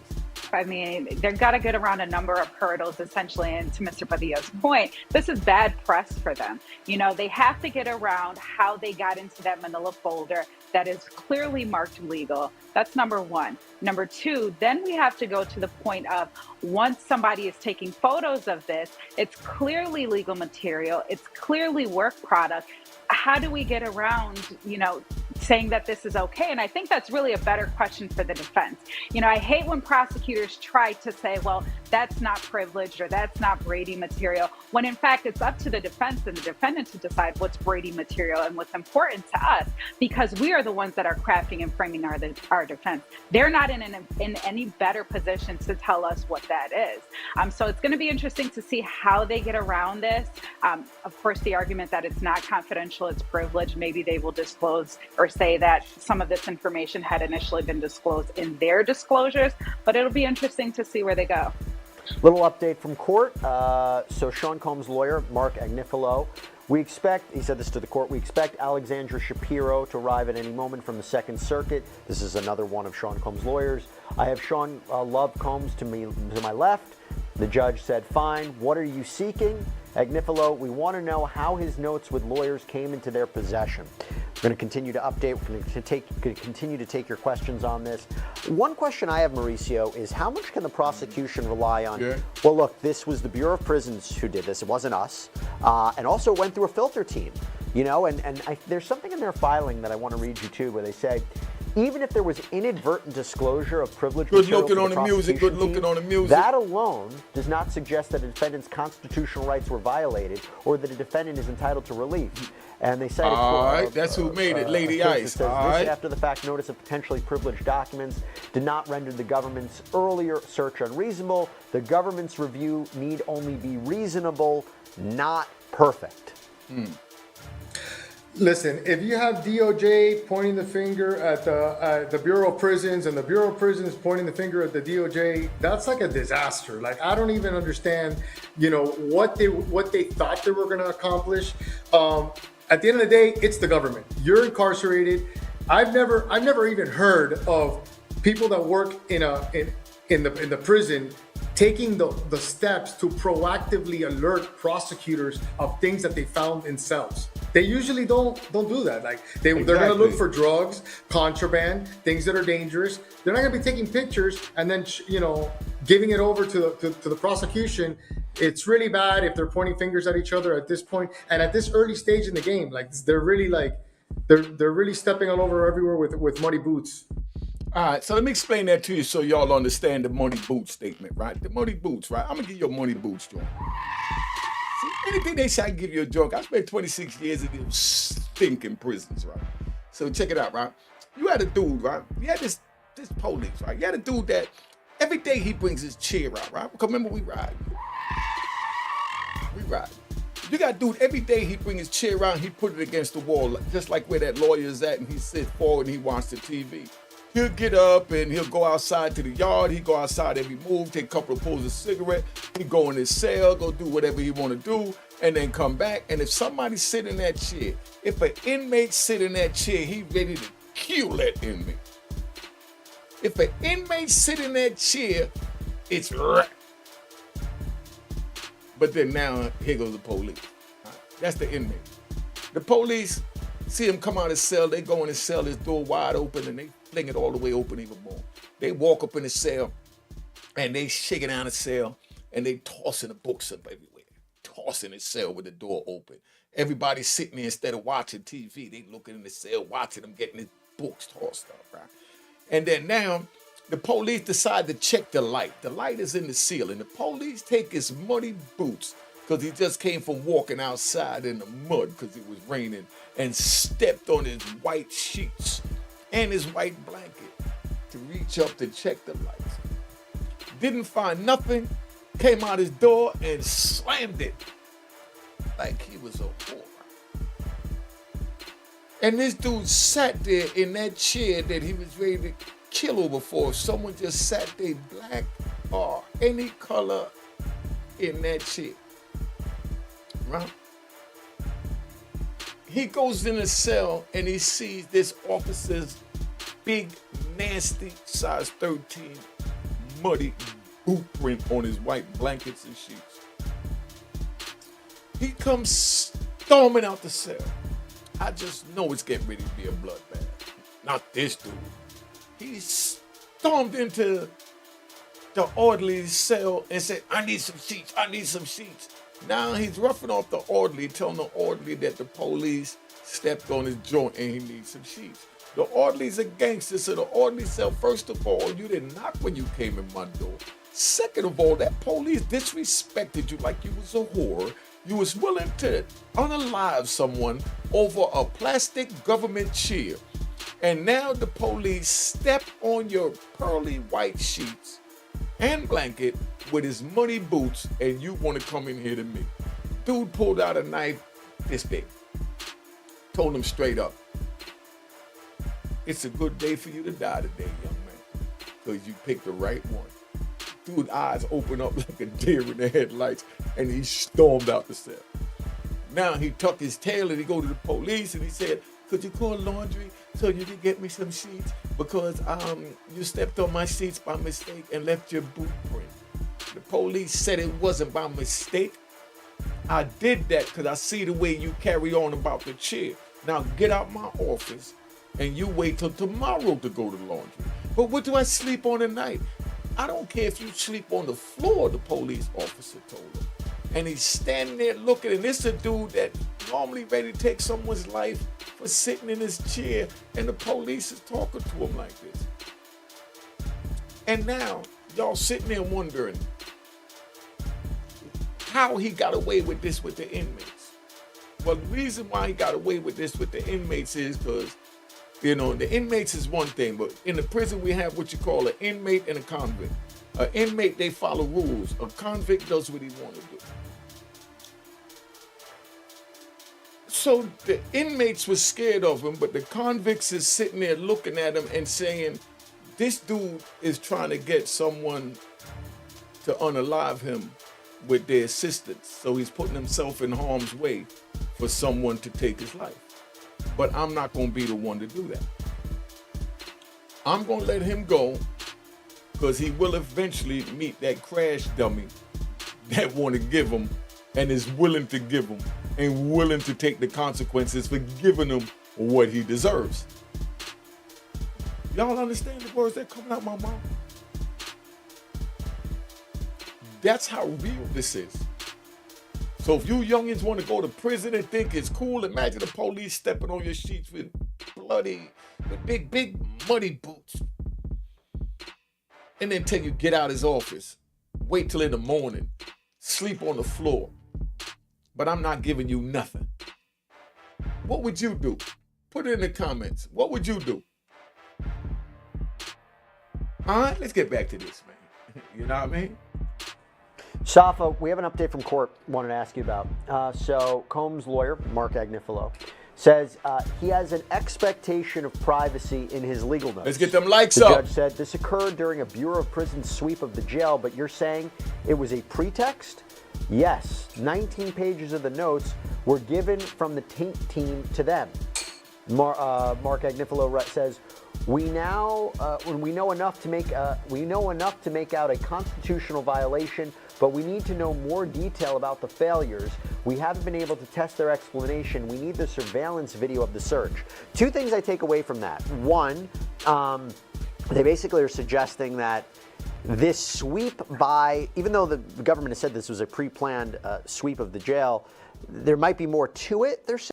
I mean, they've got to get around a number of hurdles, essentially. And to Mr. Padillo's point, this is bad press for them. You know, they have to get around how they got into that manila folder that is clearly marked legal. That's number one. Number two, then we have to go to the point of once somebody is taking photos of this, it's clearly legal material. It's clearly work product. How do we get around, you know, saying that this is okay? And I think that's really a better question for the defense. You know, I hate when prosecutors try to say, well, that's not privileged or that's not Brady material, when in fact it's up to the defense and the defendant to decide what's Brady material and what's important to us, because we are the ones that are crafting and framing our defense. They're not in any better position to tell us what that is. So it's going to be interesting to see how they get around this. Of course, the argument that it's not confidential, it's privileged, maybe they will disclose or say that some of this information had initially been disclosed in their disclosures, but it'll be interesting to see where they go. Little update from court. So Sean Combs' lawyer, Mark Agnifilo, we expect, he said this to the court, we expect Alexandra Shapiro to arrive at any moment from the Second Circuit. This is another one of Sean Combs' lawyers. I have Sean Love Combs to my left. The judge said, fine. What are you seeking? Agnifilo, we want to know how his notes with lawyers came into their possession. We're going to continue to update. We're going to continue to take your questions on this. One question I have, Mauricio, is how much can the prosecution rely on? Yeah. Well, look, this was the Bureau of Prisons who did this. It wasn't us. And also went through a filter team. You know, there's something in their filing that I want to read you too, where they say, even if there was inadvertent disclosure of privilege material good looking on the music, good looking on the music. That alone does not suggest that a defendant's constitutional rights were violated or that a defendant is entitled to relief. And they cited, all right, that's who made it, Lady Ice. Says, all right. This after-the-fact notice of potentially privileged documents did not render the government's earlier search unreasonable. The government's review need only be reasonable, not perfect. Listen, if you have DOJ pointing the finger at the Bureau of Prisons and the Bureau of Prisons pointing the finger at the DOJ, that's like a disaster. Like, I don't even understand, you know, what they thought they were going to accomplish. At the end of the day, it's the government. You're incarcerated. I've never even heard of people that work in the prison taking the steps to proactively alert prosecutors of things that they found in cells. They usually don't do that. Like they're going to look for drugs, contraband, things that are dangerous. They're not going to be taking pictures and then giving it over to the prosecution. It's really bad if they're pointing fingers at each other at this point and at this early stage in the game. Like they're really stepping all over everywhere with muddy boots. All right, so let me explain that to you so y'all understand the money boots statement, right? The money boots, right? I'm gonna give you a money boots joint. See, anything they say, I can give you a joke. I spent 26 years in those stinking prisons, right? So check it out, right? You had a dude, right? You had this police, right? You had a dude that every day he brings his chair out, right? Because remember, we ride. You got a dude, every day he bring his chair out and he put it against the wall, just like where that lawyer is at, and he sits forward and he watches the TV. He'll get up and he'll go outside to the yard. He go outside every move, take a couple of pulls of cigarette. He go in his cell, go do whatever he want to do, and then come back. And if somebody sit in that chair, if an inmate sit in that chair, he ready to kill that inmate. If an inmate sit in that chair, it's right. But then now, here goes the police. Right? That's the inmate. The police see him come out of his cell. They go in his cell, his door wide open, and they fling it all the way open even more. They walk up in the cell, and they shaking down the cell, and they tossing the books up everywhere. Tossing the cell with the door open. Everybody's sitting there instead of watching TV. They looking in the cell, watching them getting his books tossed up, right? And then now, the police decide to check the light. The light is in the ceiling. The police take his muddy boots because he just came from walking outside in the mud because it was raining and stepped on his white sheets and his white blanket to reach up to check the lights. Didn't find nothing, came out his door and slammed it like he was a whore. And this dude sat there in that chair that he was ready to kill over for. If someone just sat there, black or any color, in that chair. Right? He goes in the cell and he sees this officer's big, nasty, size 13, muddy boot print on his white blankets and sheets. He comes storming out the cell. I just know it's getting ready to be a bloodbath. Not this dude. He stormed into the orderly's cell and said, I need some sheets, I need some sheets. Now he's roughing off the orderly, telling the orderly that the police stepped on his joint and he needs some sheets. The orderly's a gangster, so the orderly said, first of all, you didn't knock when you came in my door. Second of all, that police disrespected you like you was a whore. You was willing to unalive someone over a plastic government chair. And now the police step on your pearly white sheets and blanket with his muddy boots, and you want to come in here to me. Dude pulled out a knife this big. Told him straight up, it's a good day for you to die today, young man, because you picked the right one. Dude's eyes opened up like a deer in the headlights, and he stormed out the cell. Now he tucked his tail and he go to the police and he said, could you call laundry so you can get me some sheets? Because you stepped on my sheets by mistake and left your boot print. The police said it wasn't by mistake. I did that because I see the way you carry on about the chair. Now get out my office and you wait till tomorrow to go to laundry. But what do I sleep on tonight? I don't care if you sleep on the floor, the police officer told him. And he's standing there looking, and this a dude that normally ready to take someone's life for sitting in his chair, and the police is talking to him like this. And now, y'all sitting there wondering how he got away with this with the inmates. Well, the reason why he got away with this with the inmates is because, you know, the inmates is one thing, but in the prison we have what you call an inmate and a convict. An inmate, they follow rules. A convict does what he want to do. So the inmates were scared of him, but the convicts is sitting there looking at him and saying, this dude is trying to get someone to unalive him with their assistance. So he's putting himself in harm's way for someone to take his life. But I'm not going to be the one to do that. I'm going to let him go because he will eventually meet that crash dummy that want to give him and is willing to give him and willing to take the consequences for giving him what he deserves. Y'all understand the words that coming out my mouth? That's how real this is. So if you youngins want to go to prison and think it's cool, imagine the police stepping on your sheets with big muddy boots. And then tell you get out his office. Wait till in the morning. Sleep on the floor. But I'm not giving you nothing. What would you do? Put it in the comments. What would you do? All right, let's get back to this, man. You know what I mean? Safa, we have an update from court wanted to ask you about. So Combs' lawyer, Mark Agnifilo, says he has an expectation of privacy in his legal notes. Let's get them likes up. The judge said this occurred during a Bureau of Prisons sweep of the jail, but you're saying it was a pretext? Yes, 19 pages of the notes were given from the taint team to them. Mark Agnifilo says, we know enough to make out a constitutional violation, but we need to know more detail about the failures. We haven't been able to test their explanation. We need the surveillance video of the search. Two things I take away from that. One, they basically are suggesting that this sweep by, even though the government has said this was a pre-planned sweep of the jail, there might be more to it. They're saying.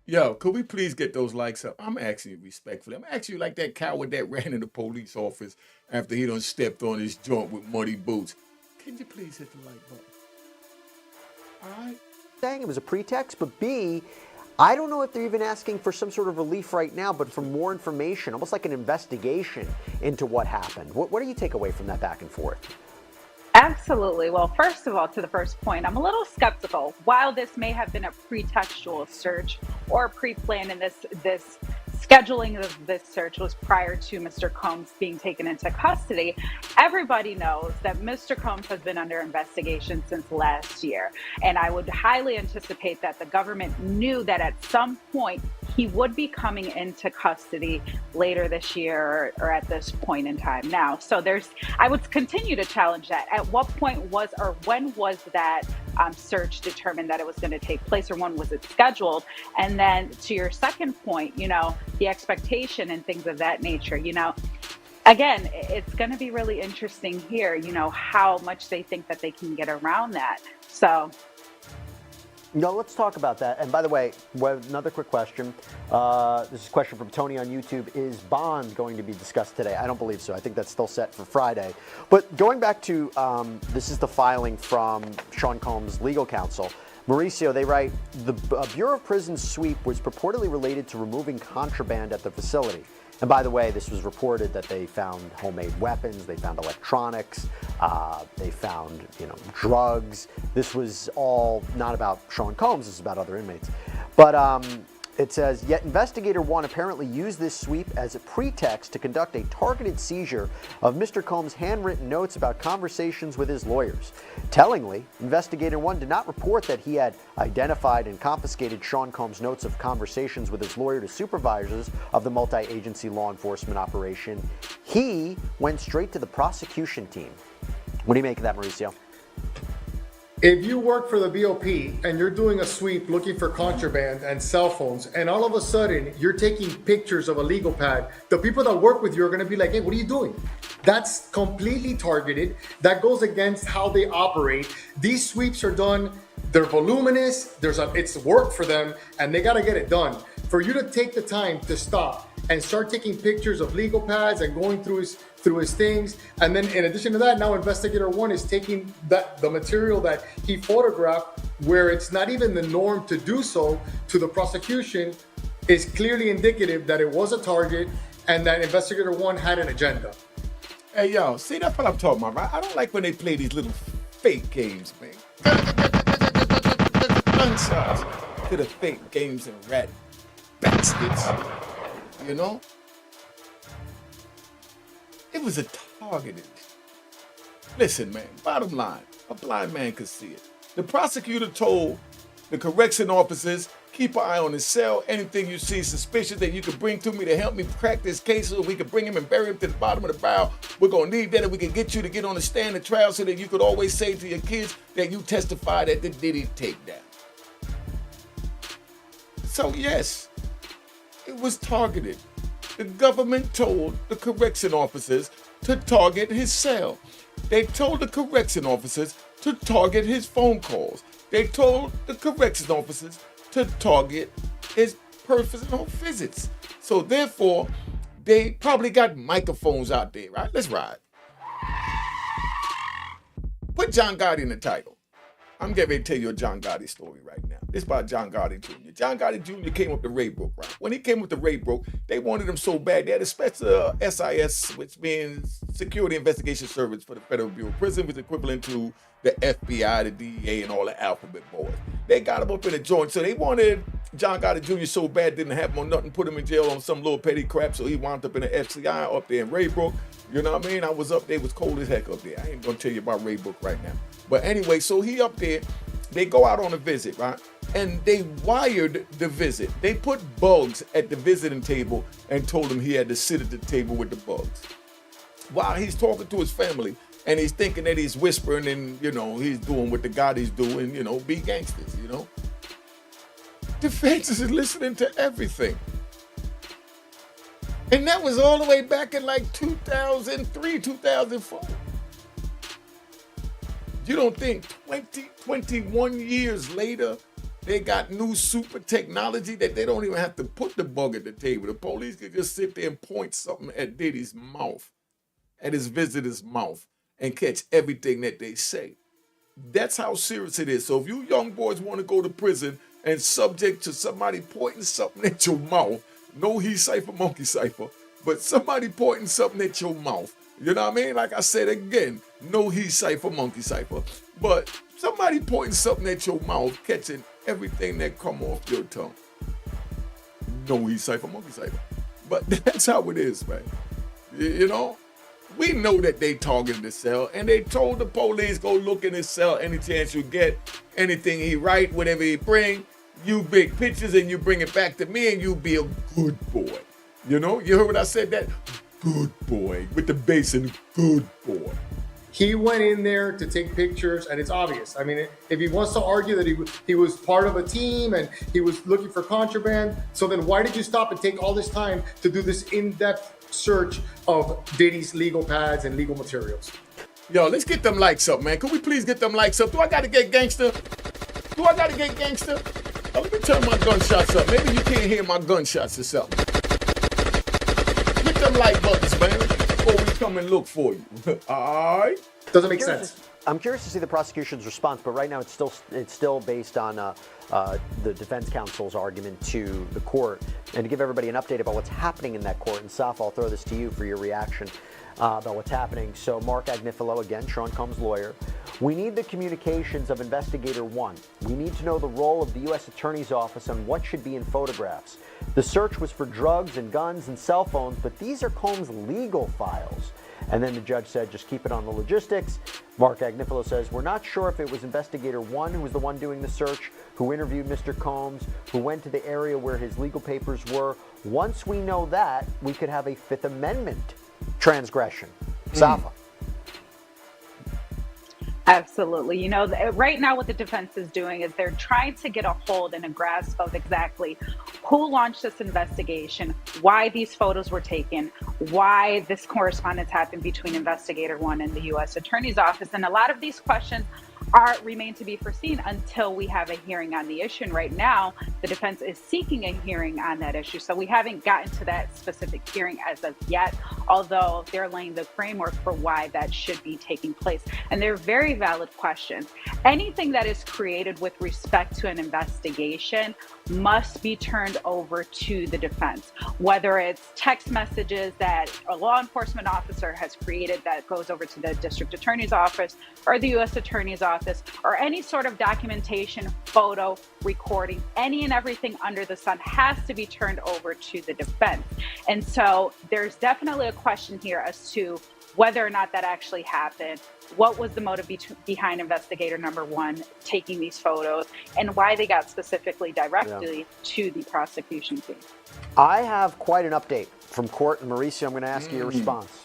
Yo, could we please get those likes up? I'm asking you respectfully. I'm asking you like that coward that ran in the police office after he done stepped on his joint with muddy boots. Can you please hit the like button? All right. Saying it was a pretext, but B, I don't know if they're even asking for some sort of relief right now, but for more information, almost like an investigation into what happened. What do you take away from that back and forth? Absolutely. Well, first of all, to the first point, I'm a little skeptical. While this may have been a pretextual search or pre-planned, and this scheduling of this search was prior to Mr. Combs being taken into custody, everybody knows that Mr. Combs has been under investigation since last year. And I would highly anticipate that the government knew that at some point he would be coming into custody later this year or at this point in time now. So I would continue to challenge that. At what point when was that search determined that it was going to take place, or when was it scheduled? And then to your second point, the expectation and things of that nature, again, it's going to be really interesting here, how much they think that they can get around that. So. Let's talk about that. And by the way, another quick question. This is a question from Tony on YouTube. Is bond going to be discussed today? I don't believe so. I think that's still set for Friday. But going back to, this is the filing from Sean Combs' legal counsel. Mauricio, they write, the Bureau of Prisons sweep was purportedly related to removing contraband at the facility. And by the way, this was reported that they found homemade weapons, they found electronics, they found, drugs. This was all not about Sean Combs, this is about other inmates. But it says, yet Investigator 1 apparently used this sweep as a pretext to conduct a targeted seizure of Mr. Combs' handwritten notes about conversations with his lawyers. Tellingly, Investigator 1 did not report that he had identified and confiscated Sean Combs' notes of conversations with his lawyer to supervisors of the multi-agency law enforcement operation. He went straight to the prosecution team. What do you make of that, Mauricio? If you work for the BOP and you're doing a sweep looking for contraband and cell phones, and all of a sudden you're taking pictures of a legal pad, the people that work with you are going to be like, hey, what are you doing? That's completely targeted. That goes against how they operate. These sweeps are done, they're voluminous, it's work for them, and they got to get it done. For you to take the time to stop and start taking pictures of legal pads and going through his things, and then in addition to that, now Investigator 1 is taking the material that he photographed, where it's not even the norm to do so, to the prosecution, is clearly indicative that it was a target and that Investigator 1 had an agenda. Hey, yo, see, that's what I'm talking about, right? I don't like when they play these little fake games, man. Gunshots to the fake games and rat bastards, It was a targeted. Listen, man, bottom line, a blind man could see it. The prosecutor told the correction officers, keep an eye on his cell. Anything you see suspicious that you could bring to me to help me crack this case, so we could bring him and bury him to the bottom of the barrel. We're going to need that, and we can get you to get on the stand and trial so that you could always say to your kids that you testified at the Diddy takedown. So yes, it was targeted. The government told the correction officers to target his cell. They told the correction officers to target his phone calls. They told the correction officers to target his personal visits. So therefore, they probably got microphones out there, right? Let's ride. Put John Gotti in the title. I'm getting ready to tell you a John Gotti story right now. This is about John Gotti Jr. John Gotti Jr. came up to Raybrook, right? When he came up to Raybrook, they wanted him so bad. They had a special SIS, which means Security Investigation Service for the Federal Bureau of Prisons, which is equivalent to the FBI, the DEA, and all the alphabet boys. They got him up in a joint. So they wanted John Gotti Jr. so bad, didn't have him on nothing, put him in jail on some little petty crap. So he wound up in an FCI up there in Raybrook. You know what I mean? I was up there. It was cold as heck up there. I ain't going to tell you about Raybrook right now. But anyway, so he up there. They go out on a visit, right? And they wired the visit. They put bugs at the visiting table and told him he had to sit at the table with the bugs. While he's talking to his family and he's thinking that he's whispering and, he's doing what the God he's doing, be gangsters, The feds is listening to everything. And that was all the way back in like 2003, 2004. You don't think 21 years later, they got new super technology that they don't even have to put the bug at the table. The police could just sit there and point something at Diddy's mouth, at his visitor's mouth, and catch everything that they say. That's how serious it is. So if you young boys want to go to prison and subject to somebody pointing something at your mouth, no he cipher, monkey cipher, but somebody pointing something at your mouth, you know what I mean? Like I said again, no he cipher, monkey cipher, but somebody pointing something at your mouth, catching everything that come off your tongue. No he cipher, monkey cipher. But that's how it is, man. You know? We know that they targeted the cell, and they told the police, go look in his cell any chance you get. Anything he write, whatever he bring, you big pictures and you bring it back to me and you be a good boy. You know, you heard what I said, that? Good boy, with the bass and good boy. He went in there to take pictures, and it's obvious. I mean, if he wants to argue that he was part of a team and he was looking for contraband, so then why did you stop and take all this time to do this in-depth search of Diddy's legal pads and legal materials? Yo, let's get them likes up, man. Could we please get them likes up? Do I gotta get gangster? Do I gotta get gangster? Oh, let me turn my gunshots up. Maybe you can't hear my gunshots or something. Hit them like buttons, man, before we come and look for you. All right? Doesn't make sense. I'm curious to see the prosecution's response, but right now it's still based on the defense counsel's argument to the court. And to give everybody an update about what's happening in that court, and Saf, I'll throw this to you for your reaction about what's happening. So Mark Agnifilo, again, Sean Combs' lawyer, we need the communications of Investigator 1. We need to know the role of the U.S. Attorney's Office on what should be in photographs. The search was for drugs and guns and cell phones, but these are Combs' legal files. And then the judge said, just keep it on the logistics. Mark Agnifilo says, we're not sure if it was Investigator 1 who was the one doing the search, who interviewed Mr. Combs, who went to the area where his legal papers were. Once we know that, we could have a Fifth Amendment transgression. Safa. Absolutely. You know, right now what the defense is doing is they're trying to get a hold and a grasp of exactly who launched this investigation, why these photos were taken, why this correspondence happened between Investigator 1 and the U.S. Attorney's Office. And a lot of these questions remain to be foreseen until we have a hearing on the issue. And right now, the defense is seeking a hearing on that issue. So we haven't gotten to that specific hearing as of yet, although they're laying the framework for why that should be taking place. And they're very valid questions. Anything that is created with respect to an investigation must be turned over to the defense, whether it's text messages that a law enforcement officer has created that goes over to the district attorney's office or the U.S. Attorney's Office, or any sort of documentation, photo, recording, any and everything under the sun has to be turned over to the defense. And so there's definitely a question here as to whether or not that actually happened, what was the motive behind investigator number 1 taking these photos, and why they got specifically directly to the prosecution team. I have quite an update from court, and Mauricio, I'm going to ask you your response.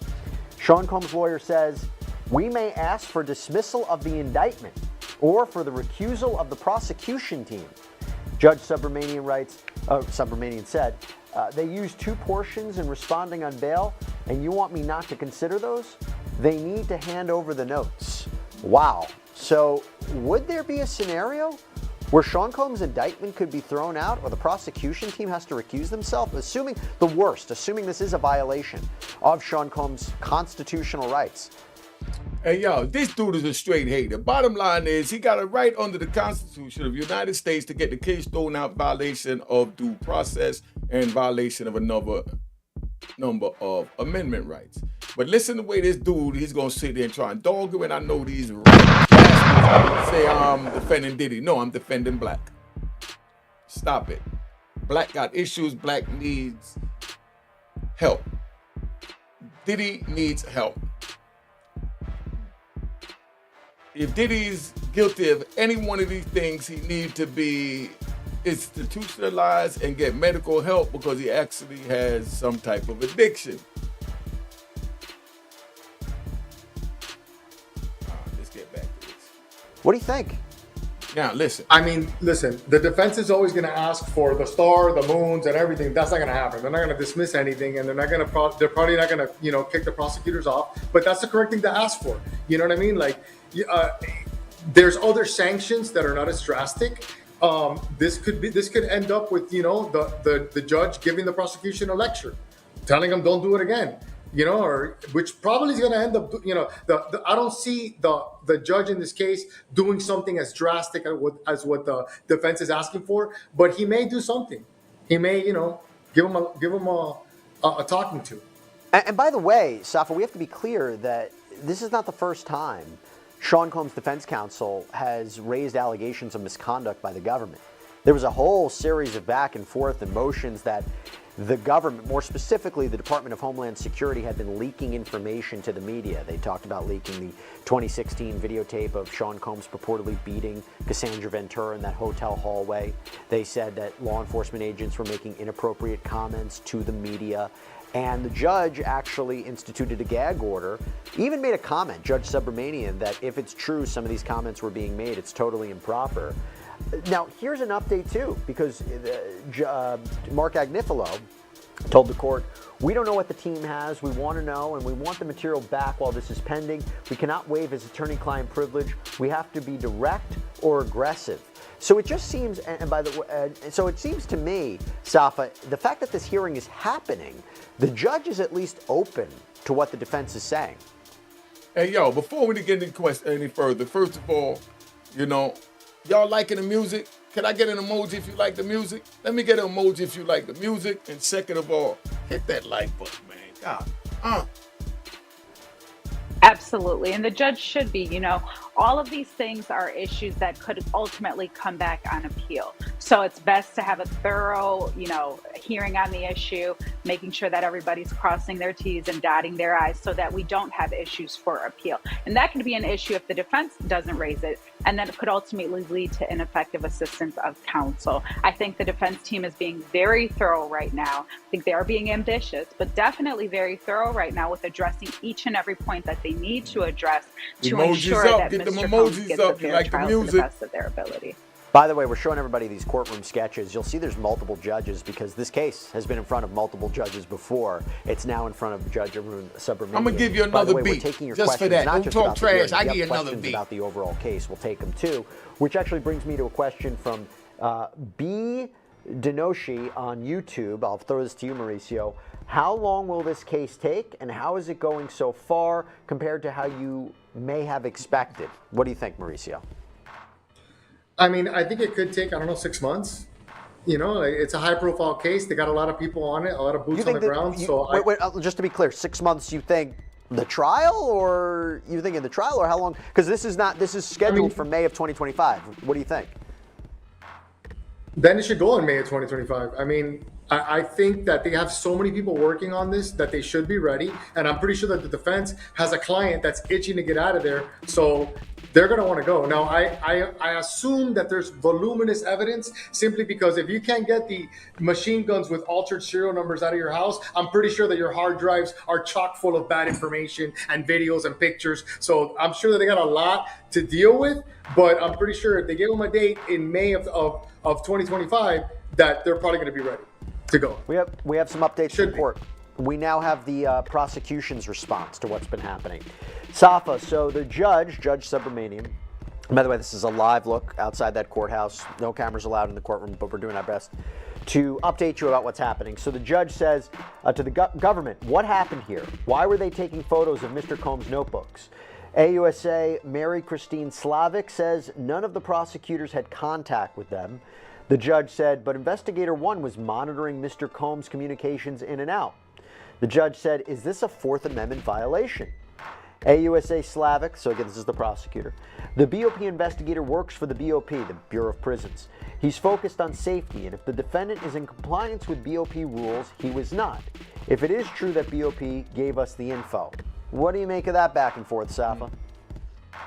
Sean Combs' lawyer says, we may ask for dismissal of the indictment or for the recusal of the prosecution team. Judge Subramanian said, they used 2 portions in responding on bail, and you want me not to consider those? They need to hand over the notes. Wow. So would there be a scenario where Sean Combs' indictment could be thrown out or the prosecution team has to recuse themselves, assuming the worst, assuming this is a violation of Sean Combs' constitutional rights? Hey, yo, this dude is a straight hater. Bottom line is he got a right under the Constitution of the United States to get the case thrown out, violation of due process and violation of another number of amendment rights. But listen to the way this dude, he's going to sit there and try and dog you, and I know these right bastards say I'm defending Diddy. No, I'm defending Black. Stop it. Black got issues. Black needs help. Diddy needs help. If Diddy's guilty of any one of these things, he needs to be institutionalized and get medical help because he actually has some type of addiction. Let's get back to this. What do you think? Now, listen. I mean, listen, the defense is always going to ask for the star, the moons, and everything. That's not going to happen. They're not going to dismiss anything, and they're probably not going to, kick the prosecutors off. But that's the correct thing to ask for. You know what I mean? Like, there's other sanctions that are not as drastic. This could end up with, the judge giving the prosecution a lecture, telling them don't do it again. or which probably is going to end up, I don't see the judge in this case doing something as drastic as what the defense is asking for, but he may do something. He may, give him a talking to. And by the way, Safa, we have to be clear that this is not the first time Sean Combs' defense counsel has raised allegations of misconduct by the government. There was a whole series of back and forth and motions that the government, more specifically the Department of Homeland Security, had been leaking information to the media. They talked about leaking the 2016 videotape of Sean Combs purportedly beating Cassandra Ventura in that hotel hallway. They said that law enforcement agents were making inappropriate comments to the media. And the judge actually instituted a gag order, even made a comment, Judge Subramanian, that if it's true some of these comments were being made, it's totally improper. Now, here's an update, too, because Mark Agnifilo told the court, we don't know what the team has, we want to know, and we want the material back while this is pending. We cannot waive his attorney-client privilege. We have to be direct or aggressive. So it just seems, so it seems to me, Safa, the fact that this hearing is happening, the judge is at least open to what the defense is saying. Hey, yo, before we get any further, first of all, y'all liking the music? Can I get an emoji if you like the music? Let me get an emoji if you like the music. And second of all, hit that like button, man. God, Absolutely. And the judge should be, all of these things are issues that could ultimately come back on appeal. So it's best to have a thorough, hearing on the issue, making sure that everybody's crossing their T's and dotting their I's so that we don't have issues for appeal. And that could be an issue if the defense doesn't raise it, and then it could ultimately lead to ineffective assistance of counsel. I think the defense team is being very thorough right now. I think they are being ambitious, but definitely very thorough right now with addressing each and every point that they need to address to emojis ensure up. that Get them Mr. Combs emojis gets up. a fair You like the trial to the music? best of their ability. By the way, we're showing everybody these courtroom sketches. You'll see there's multiple judges because this case has been in front of multiple judges before. It's now in front of Judge Arun Subramanian. I'm gonna give you By the another way, beat we're taking your just for questions, that. not Don't just talk about the trash. hearing. I If give you you have another questions beat. about the overall case, we'll take them too. Which actually brings me to a question from B. Denoshi on YouTube. I'll throw this to you, Mauricio. How long will this case take, and how is it going so far compared to how you may have expected? What do you think, Mauricio? I mean, I think it could take, 6 months. It's a high-profile case. They got a lot of people on it, a lot of boots on the ground. Wait, just to be clear, 6 months. You think the trial, or you think in the trial, or how long? Because this is scheduled for May of 2025. What do you think? Then it should go in May of 2025. I mean, I think that they have so many people working on this that they should be ready. And I'm pretty sure that the defense has a client that's itching to get out of there. So they're going to want to go. Now, I assume that there's voluminous evidence simply because if you can't get the machine guns with altered serial numbers out of your house, I'm pretty sure that your hard drives are chock full of bad information and videos and pictures. So I'm sure that they got a lot to deal with. But I'm pretty sure if they give them a date in May of 2025, that they're probably going to be ready to go. We have some updates from court. We now have the prosecution's response to what's been happening. Safa, so the Judge Subramanian, by the way, this is a live look outside that courthouse. No cameras allowed in the courtroom, but we're doing our best to update you about what's happening. So the judge says to the government, what happened here? Why were they taking photos of Mr. Combs' notebooks? AUSA Mary Christine Slavic says none of the prosecutors had contact with them. The judge said, but Investigator 1 was monitoring Mr. Combs' communications in and out. The judge said, is this a Fourth Amendment violation? AUSA Slavic, so again, this is the prosecutor. The BOP investigator works for the BOP, the Bureau of Prisons. He's focused on safety, and if the defendant is in compliance with BOP rules, he was not. If it is true that BOP gave us the info. What do you make of that back and forth, Safa?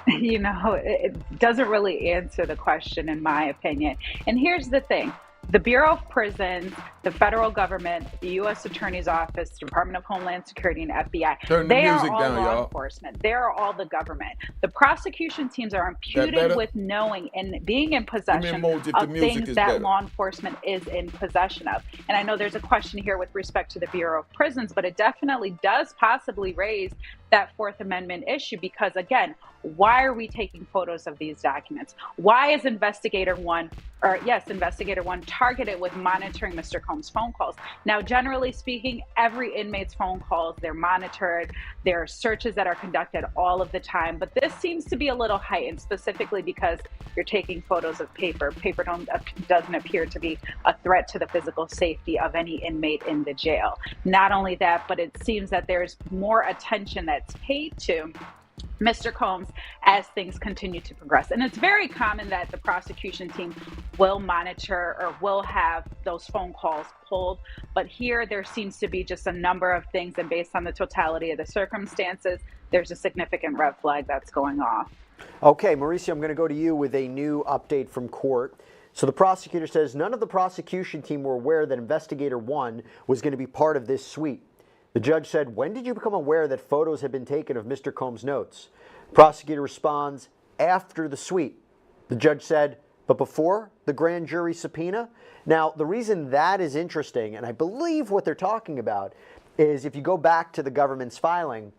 It doesn't really answer the question, in my opinion. And here's the thing. The Bureau of Prisons, the federal government, the U.S. Attorney's Office, Department of Homeland Security, and FBI, they are all law enforcement. They are all the government. The prosecution teams are imputed with knowing and being in possession of things that law enforcement is in possession of. And I know there's a question here with respect to the Bureau of Prisons, but it definitely does possibly raise that Fourth Amendment issue because, again, why are we taking photos of these documents? Why is Investigator One targeted with monitoring Mr. Combs' phone calls? Now, generally speaking, every inmate's phone calls, they're monitored. There are searches that are conducted all of the time. But this seems to be a little heightened, specifically because you're taking photos of paper. Paper doesn't appear to be a threat to the physical safety of any inmate in the jail. Not only that, but it seems that there's more attention that's paid to Mr. Combs as things continue to progress. And it's very common that the prosecution team will monitor or will have those phone calls pulled. But here there seems to be just a number of things. And based on the totality of the circumstances, there's a significant red flag that's going off. Okay, Mauricio, I'm going to go to you with a new update from court. So the prosecutor says none of the prosecution team were aware that Investigator One was going to be part of this suite. The judge said, when did you become aware that photos had been taken of Mr. Combs' notes? Prosecutor responds, after the suite. The judge said, but before the grand jury subpoena? Now, the reason that is interesting, and I believe what they're talking about, is if you go back to the government's filing,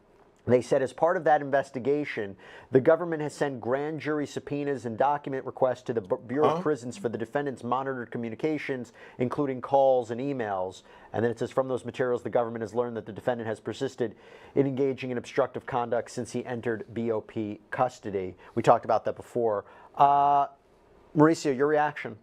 they said as part of that investigation, the government has sent grand jury subpoenas and document requests to the Bureau of Prisons for the defendant's monitored communications, including calls and emails. And then it says, from those materials, the government has learned that the defendant has persisted in engaging in obstructive conduct since he entered BOP custody. We talked about that before. Mauricio, your reaction?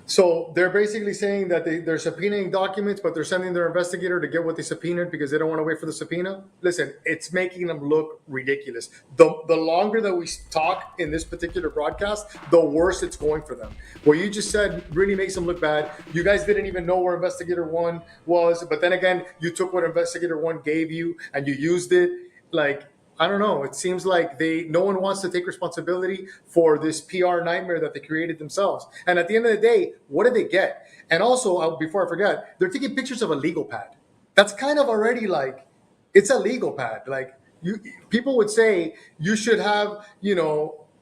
So they're basically saying that they're subpoenaing documents, but they're sending their investigator to get what they subpoenaed because they don't want to wait for the subpoena. Listen, it's making them look ridiculous. The longer that we talk in this particular broadcast, the worse it's going for them. What you just said really makes them look bad. You guys didn't even know where Investigator One was, but then again, you took what Investigator One gave you and you used it. Like, I don't know. It seems like no one wants to take responsibility for this PR nightmare that they created themselves. And at the end of the day, what did they get? And also, before I forget, they're taking pictures of a legal pad. That's kind of already like, it's a legal pad. Like people would say you should have,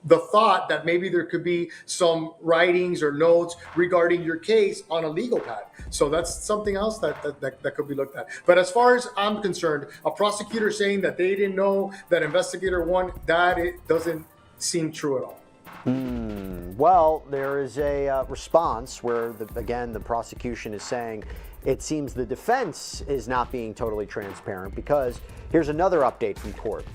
the thought that maybe there could be some writings or notes regarding your case on a legal pad. So that's something else that could be looked at. But as far as I'm concerned, a prosecutor saying that they didn't know that Investigator One, it doesn't seem true at all. Well, there is a response where, the prosecution is saying it seems the defense is not being totally transparent because here's another update from court.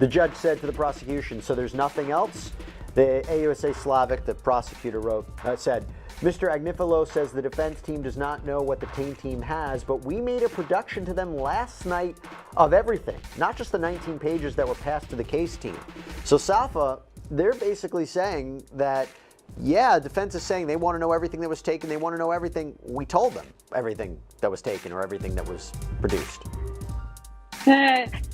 The judge said to the prosecution, so there's nothing else? The AUSA Slavic, the prosecutor said, Mr. Agnifilo says the defense team does not know what the Tain team has, but we made a production to them last night of everything, not just the 19 pages that were passed to the case team. So Safa, they're basically saying that, defense is saying they want to know everything that was taken. They want to know everything. We told them everything that was taken or everything that was produced.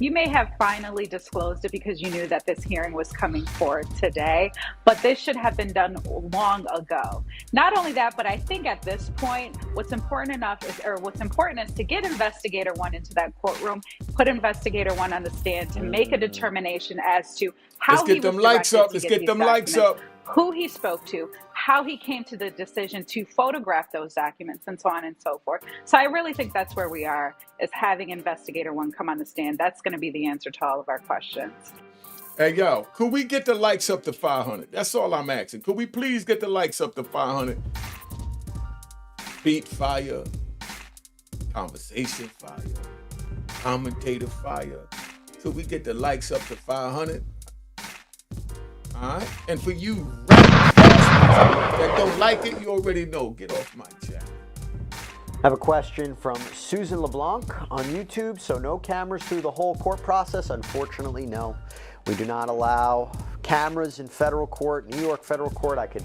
You may have finally disclosed it because you knew that this hearing was coming forward today, but this should have been done long ago. Not only that, but I think at this point, what's important is to get Investigator One into that courtroom, put Investigator One on the stand to make a determination as to how he was directed to get these documents, who he spoke to, how he came to the decision to photograph those documents, and so on and so forth. So I really think that's where we are, is having Investigator One come on the stand. That's going to be the answer to all of our questions. Hey, yo, could we get the likes up to 500? That's all I'm asking. Could we please get the likes up to 500? Beat fire, conversation fire, commentator fire. Could we get the likes up to 500? All right, and for you that don't like it, you already know. Get off my chat. I have a question from Susan LeBlanc on YouTube. So no cameras through the whole court process? Unfortunately, no. We do not allow cameras in federal court, New York federal court. I could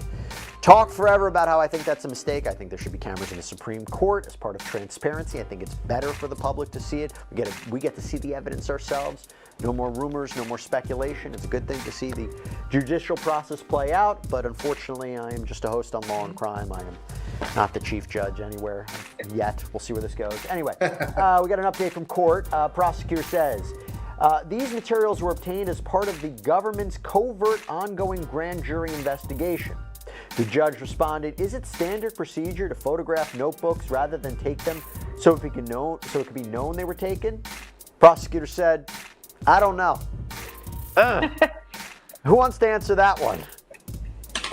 talk forever about how I think that's a mistake. I think there should be cameras in the Supreme Court as part of transparency. I think it's better for the public to see it. We get to see the evidence ourselves. No more rumors, no more speculation. It's a good thing to see the judicial process play out, but unfortunately, I am just a host on Law and Crime. I am not the chief judge anywhere yet. We'll see where this goes. Anyway, we got an update from court. Prosecutor says, these materials were obtained as part of the government's covert ongoing grand jury investigation. The judge responded, is it standard procedure to photograph notebooks rather than take them so it could be known they were taken? Prosecutor said, I don't know. Who wants to answer that one?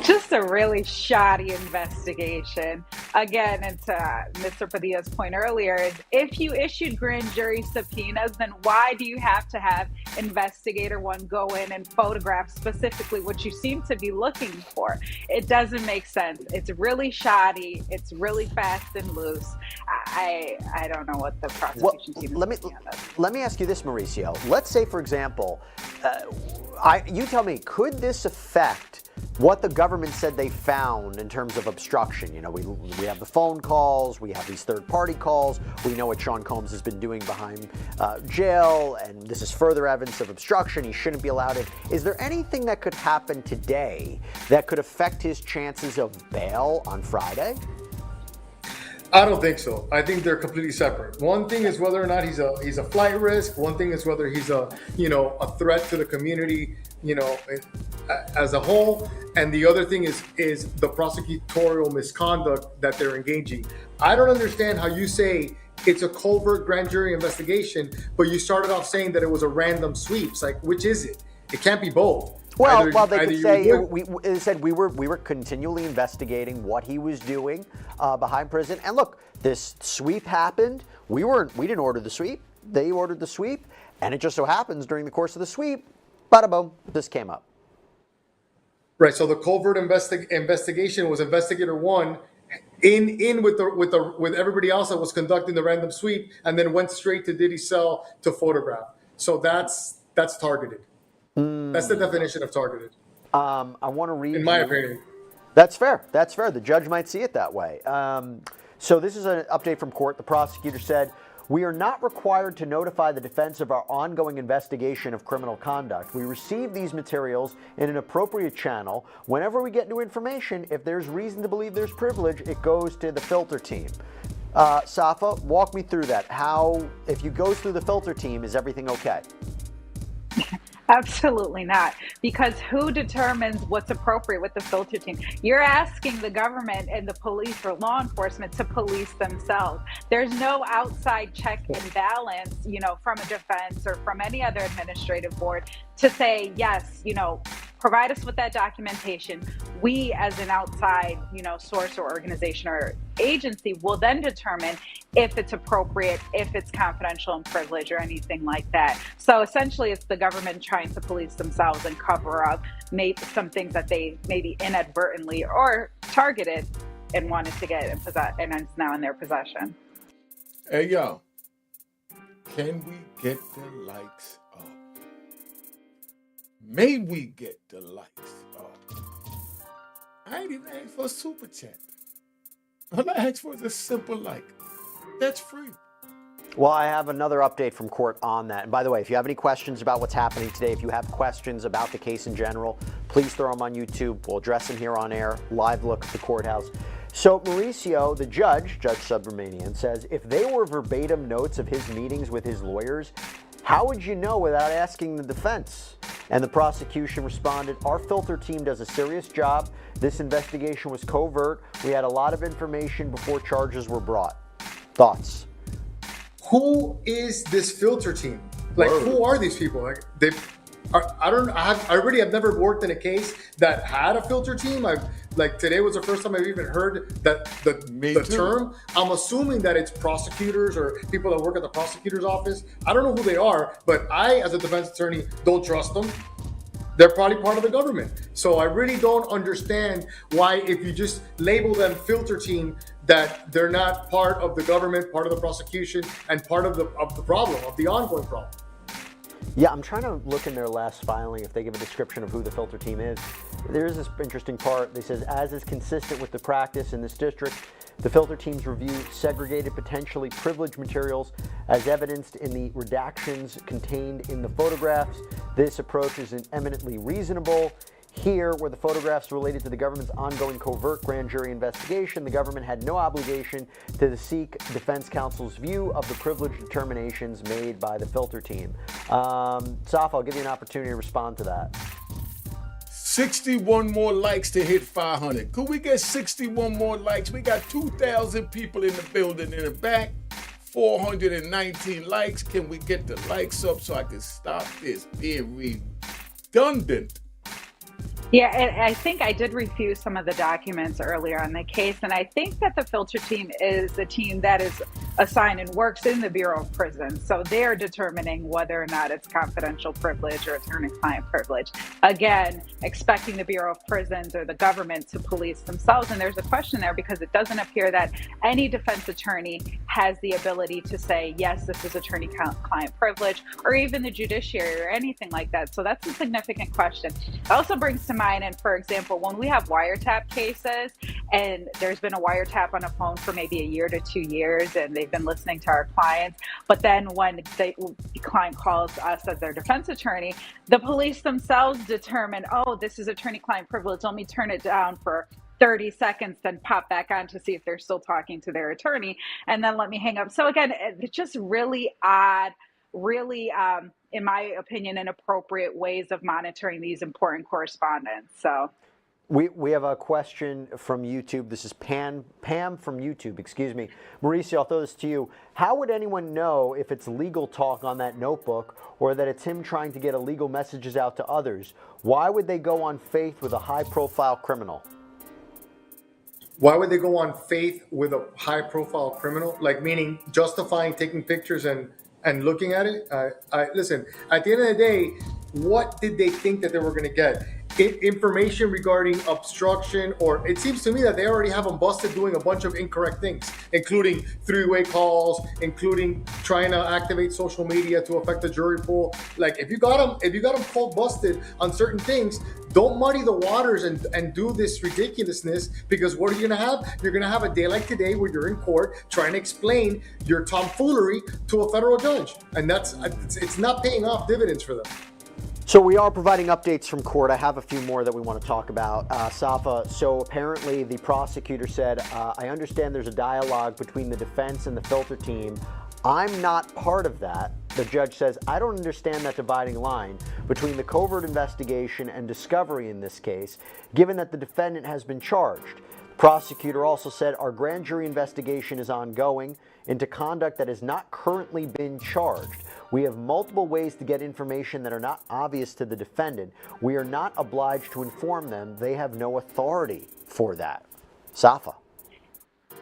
Just a really shoddy investigation. Again, and to Mr. Padilla's point earlier, is if you issued grand jury subpoenas, then why do you have to have investigator one go in and photograph specifically what you seem to be looking for? It doesn't make sense. It's really shoddy. It's really fast and loose. I don't know what the prosecution team is doing on this. Let me ask you this, Mauricio. Let's say, for example, you tell me, could this affect what the government said they found in terms of obstruction? You know, we have the phone calls, we have these third-party calls, we know what Sean Combs has been doing behind jail, and this is further evidence of obstruction. He shouldn't be allowed in. Is there anything that could happen today that could affect his chances of bail on Friday? I don't think so. I think they're completely separate. One thing is whether or not he's a flight risk. One thing is whether he's a threat to the community, as a whole. And the other thing is the prosecutorial misconduct that they're engaging. I don't understand how you say it's a covert grand jury investigation, but you started off saying that it was a random sweeps. Like, which is it? It can't be both. Well, they could say it said we were continually investigating what he was doing behind prison. And look, this sweep happened. We didn't order the sweep. They ordered the sweep, and it just so happens during the course of the sweep, bada boom, this came up. Right. So the covert investigation was investigator one in with everybody else that was conducting the random sweep, and then went straight to Diddy's cell to photograph. So that's targeted. That's the definition of targeted. I want to read. In my opinion. That's fair. That's fair. The judge might see it that way. So this is an update from court. The prosecutor said, "We are not required to notify the defense of our ongoing investigation of criminal conduct. We receive these materials in an appropriate channel. Whenever we get new information, if there's reason to believe there's privilege, it goes to the filter team." Safa, walk me through that. How, if you go through the filter team, is everything okay? Absolutely not, because who determines what's appropriate with the filter team? You're asking the government and the police or law enforcement to police themselves. There's no outside check and balance, from a defense or from any other administrative board to say, yes, provide us with that documentation. We, as an outside, source or organization or agency, will then determine if it's appropriate, if it's confidential and privileged or anything like that. So essentially, it's the government trying to police themselves and cover up maybe some things that they maybe inadvertently or targeted and wanted to get in possession, and it's now in their possession. Hey, yo, can we get the likes up? May we get the likes up? I ain't even asked for a super chat. All I asked for is a simple like. That's free. Well, I have another update from court on that. And by the way, if you have any questions about what's happening today, if you have questions about the case in general, please throw them on YouTube. We'll address them here on air. Live look at the courthouse. So Mauricio, the judge, Judge Subramanian, says if they were verbatim notes of his meetings with his lawyers, how would you know without asking the defense? And the prosecution responded, our filter team does a serious job. This investigation was covert. We had a lot of information before charges were brought. Thoughts? Who is this filter team? Like, who are these people? Like, I really have never worked in a case that had a filter team. Today was the first time I've even heard that the term. I'm assuming that it's prosecutors or people that work at the prosecutor's office. I don't know who they are, but I, as a defense attorney, don't trust them. They're probably part of the government. So I really don't understand why, if you just label them filter team, that they're not part of the government, part of the prosecution, and part of the problem, of the ongoing problem. Yeah, I'm trying to look in their last filing if they give a description of who the filter team is. There is this interesting part. It says, as is consistent with the practice in this district, the filter teams review segregated, potentially privileged materials as evidenced in the redactions contained in the photographs. This approach is eminently reasonable. Here, where the photographs related to the government's ongoing covert grand jury investigation, the government had no obligation to seek defense counsel's view of the privilege determinations made by the filter team. Saf, I'll give you an opportunity to respond to that. 61 more likes to hit 500. Could we get 61 more likes? We got 2,000 people in the building in the back, 419 likes. Can we get the likes up so I can stop this being redundant? Yeah, and I think I did review some of the documents earlier on the case, and I think that the filter team is a team that is assigned and works in the Bureau of Prisons. So they're determining whether or not it's confidential privilege or attorney-client privilege. Again, expecting the Bureau of Prisons or the government to police themselves. And there's a question there because it doesn't appear that any defense attorney has the ability to say, yes, this is attorney-client privilege, or even the judiciary or anything like that. So that's a significant question. It also brings to mind, and for example, when we have wiretap cases and there's been a wiretap on a phone for maybe a year to 2 years and they've been listening to our clients, but then when the client calls us as their defense attorney, the police themselves determine, oh, this is attorney-client privilege, let me turn it down for 30 seconds, then pop back on to see if they're still talking to their attorney, and then let me hang up. So again, it's just really odd, really, in my opinion, inappropriate ways of monitoring these important correspondence. So we have a question from YouTube. This is Pam from YouTube, excuse me. Mauricio, I'll throw this to you. How would anyone know if it's legal talk on that notebook or that it's him trying to get illegal messages out to others? Why would they go on faith with a high-profile criminal? Why would they go on faith with a high-profile criminal? Like, meaning justifying taking pictures and looking at it? Listen, at the end of the day, what did they think that they were going to get? Information regarding obstruction, or it seems to me that they already have them busted doing a bunch of incorrect things, including three-way calls, including trying to activate social media to affect the jury pool. Like, if you got them cold busted on certain things, don't muddy the waters and do this ridiculousness, because what are you going to have? You're going to have a day like today where you're in court trying to explain your tomfoolery to a federal judge, and it's not paying off dividends for them. So we are providing updates from court. I have a few more that we want to talk about. Safa, so apparently the prosecutor said, I understand there's a dialogue between the defense and the filter team. I'm not part of that. The judge says, I don't understand that dividing line between the covert investigation and discovery in this case, given that the defendant has been charged. The prosecutor also said, our grand jury investigation is ongoing into conduct that has not currently been charged. We have multiple ways to get information that are not obvious to the defendant. We are not obliged to inform them. They have no authority for that. Safa.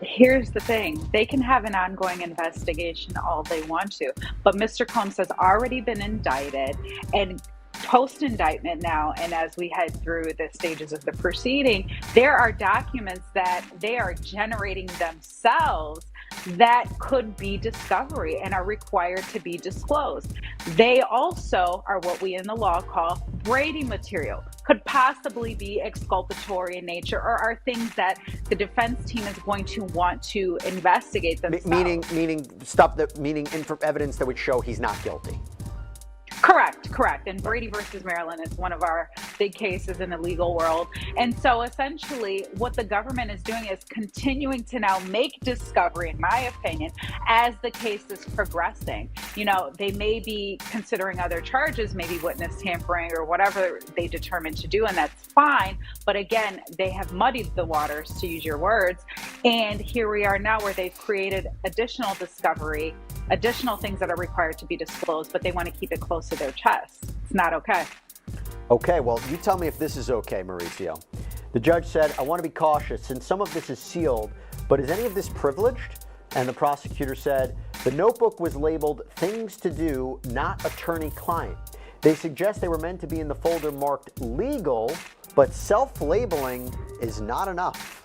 Here's the thing. They can have an ongoing investigation all they want to, but Mr. Combs has already been indicted, and post-indictment now, and as we head through the stages of the proceeding, there are documents that they are generating themselves that could be discovery and are required to be disclosed. They also are what we in the law call Brady material, could possibly be exculpatory in nature, or are things that the defense team is going to want to investigate themselves. Meaning evidence that would show he's not guilty. Correct. And Brady versus Maryland is one of our big cases in the legal world. And so essentially what the government is doing is continuing to now make discovery, in my opinion, as the case is progressing. You know, they may be considering other charges, maybe witness tampering or whatever they determine to do, and that's fine. But again, they have muddied the waters, to use your words. And here we are now where they've created additional discovery, additional things that are required to be disclosed, but they want to keep it close to their chest. It's not okay. Okay, well, you tell me if this is okay, Mauricio. The judge said, I want to be cautious since some of this is sealed, but is any of this privileged? And the prosecutor said, the notebook was labeled things to do, not attorney-client. They suggest they were meant to be in the folder marked legal, but self-labeling is not enough.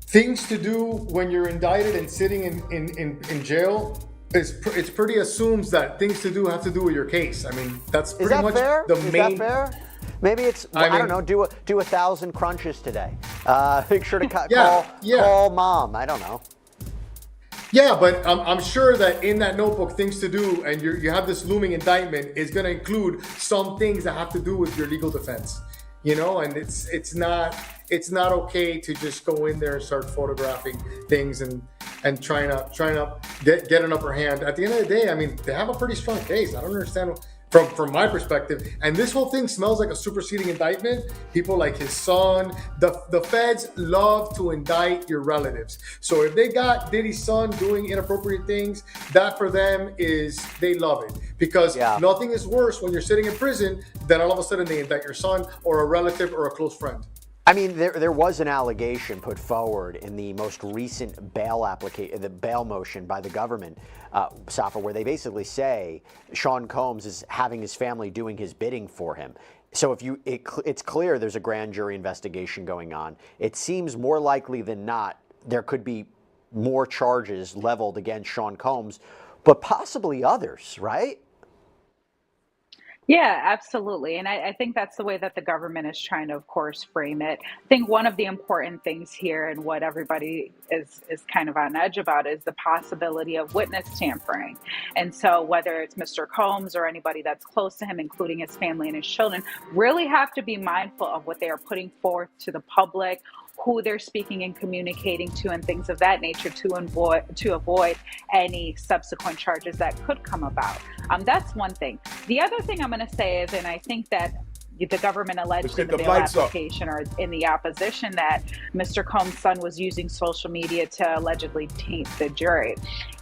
Things to do when you're indicted and sitting in jail, it's pretty assumes that things to do have to do with your case. I mean, that's pretty much fair? the Is main. that fair? Maybe it's, I don't know, do 1,000 crunches today. Make sure to call mom. I don't know. Yeah, but I'm sure that in that notebook, things to do, and you have this looming indictment, is going to include some things that have to do with your legal defense. You know, and it's not okay to just go in there and start photographing things and trying to get an upper hand. At the end of the day, I mean, they have a pretty strong case. I don't understand from my perspective. And this whole thing smells like a superseding indictment. People like his son, the feds love to indict your relatives. So if they got Diddy's son doing inappropriate things, that for them is, they love it, because nothing is worse when you're sitting in prison than all of a sudden they indict your son or a relative or a close friend. I mean, there was an allegation put forward in the most recent bail application, the bail motion by the government, Safa, where they basically say Sean Combs is having his family doing his bidding for him. So if it's clear there's a grand jury investigation going on. It seems more likely than not there could be more charges leveled against Sean Combs, but possibly others, right? Yeah, absolutely. And I think that's the way that the government is trying to, of course, frame it. I think one of the important things here and what everybody is kind of on edge about is the possibility of witness tampering. And so whether it's Mr. Combs or anybody that's close to him, including his family and his children, really have to be mindful of what they are putting forth to the public, who they're speaking and communicating to, and things of that nature to avoid any subsequent charges that could come about. That's one thing. The other thing I'm going to say is, and I think that the government alleged in the bail application or in the opposition that Mr. Combs' son was using social media to allegedly taint the jury.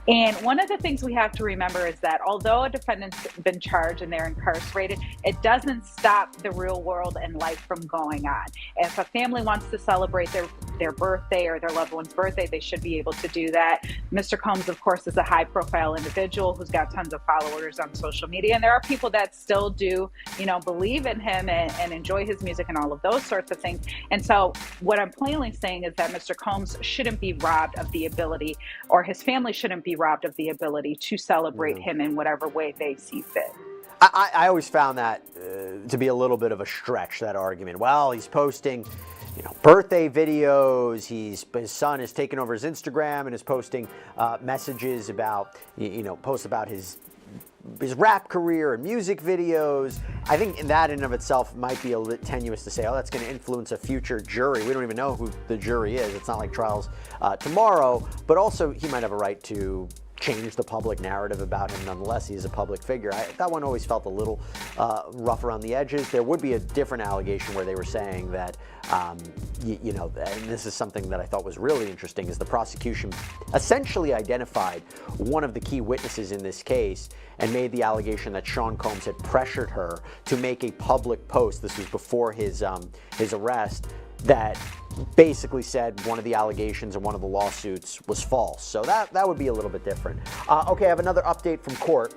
And one of the things we have to remember is that although a defendant's been charged and they're incarcerated, it doesn't stop the real world and life from going on. If a family wants to celebrate their birthday or their loved one's birthday, they should be able to do that. Mr. Combs, of course, is a high-profile individual who's got tons of followers on social media, and there are people that still do, believe in him and enjoy his music and all of those sorts of things. And so what I'm plainly saying is that Mr. Combs shouldn't be robbed of the ability, or his family shouldn't be robbed of the ability to celebrate him in whatever way they see fit. I always found that to be a little bit of a stretch, that argument. Well, he's posting birthday videos. His son has taken over his Instagram and is posting messages about, posts about his rap career and music videos. I think that in and of itself might be a little tenuous to say, oh, that's going to influence a future jury. We don't even know who the jury is. It's not like trials tomorrow. But also, he might have a right to change the public narrative about him nonetheless. He's a public figure. That one always felt a little rough around the edges. There would be a different allegation where they were saying that, and this is something that I thought was really interesting, is the prosecution essentially identified one of the key witnesses in this case and made the allegation that Sean Combs had pressured her to make a public post. This was before his arrest, that basically said one of the allegations in one of the lawsuits was false. So that would be a little bit different. Okay, I have another update from court.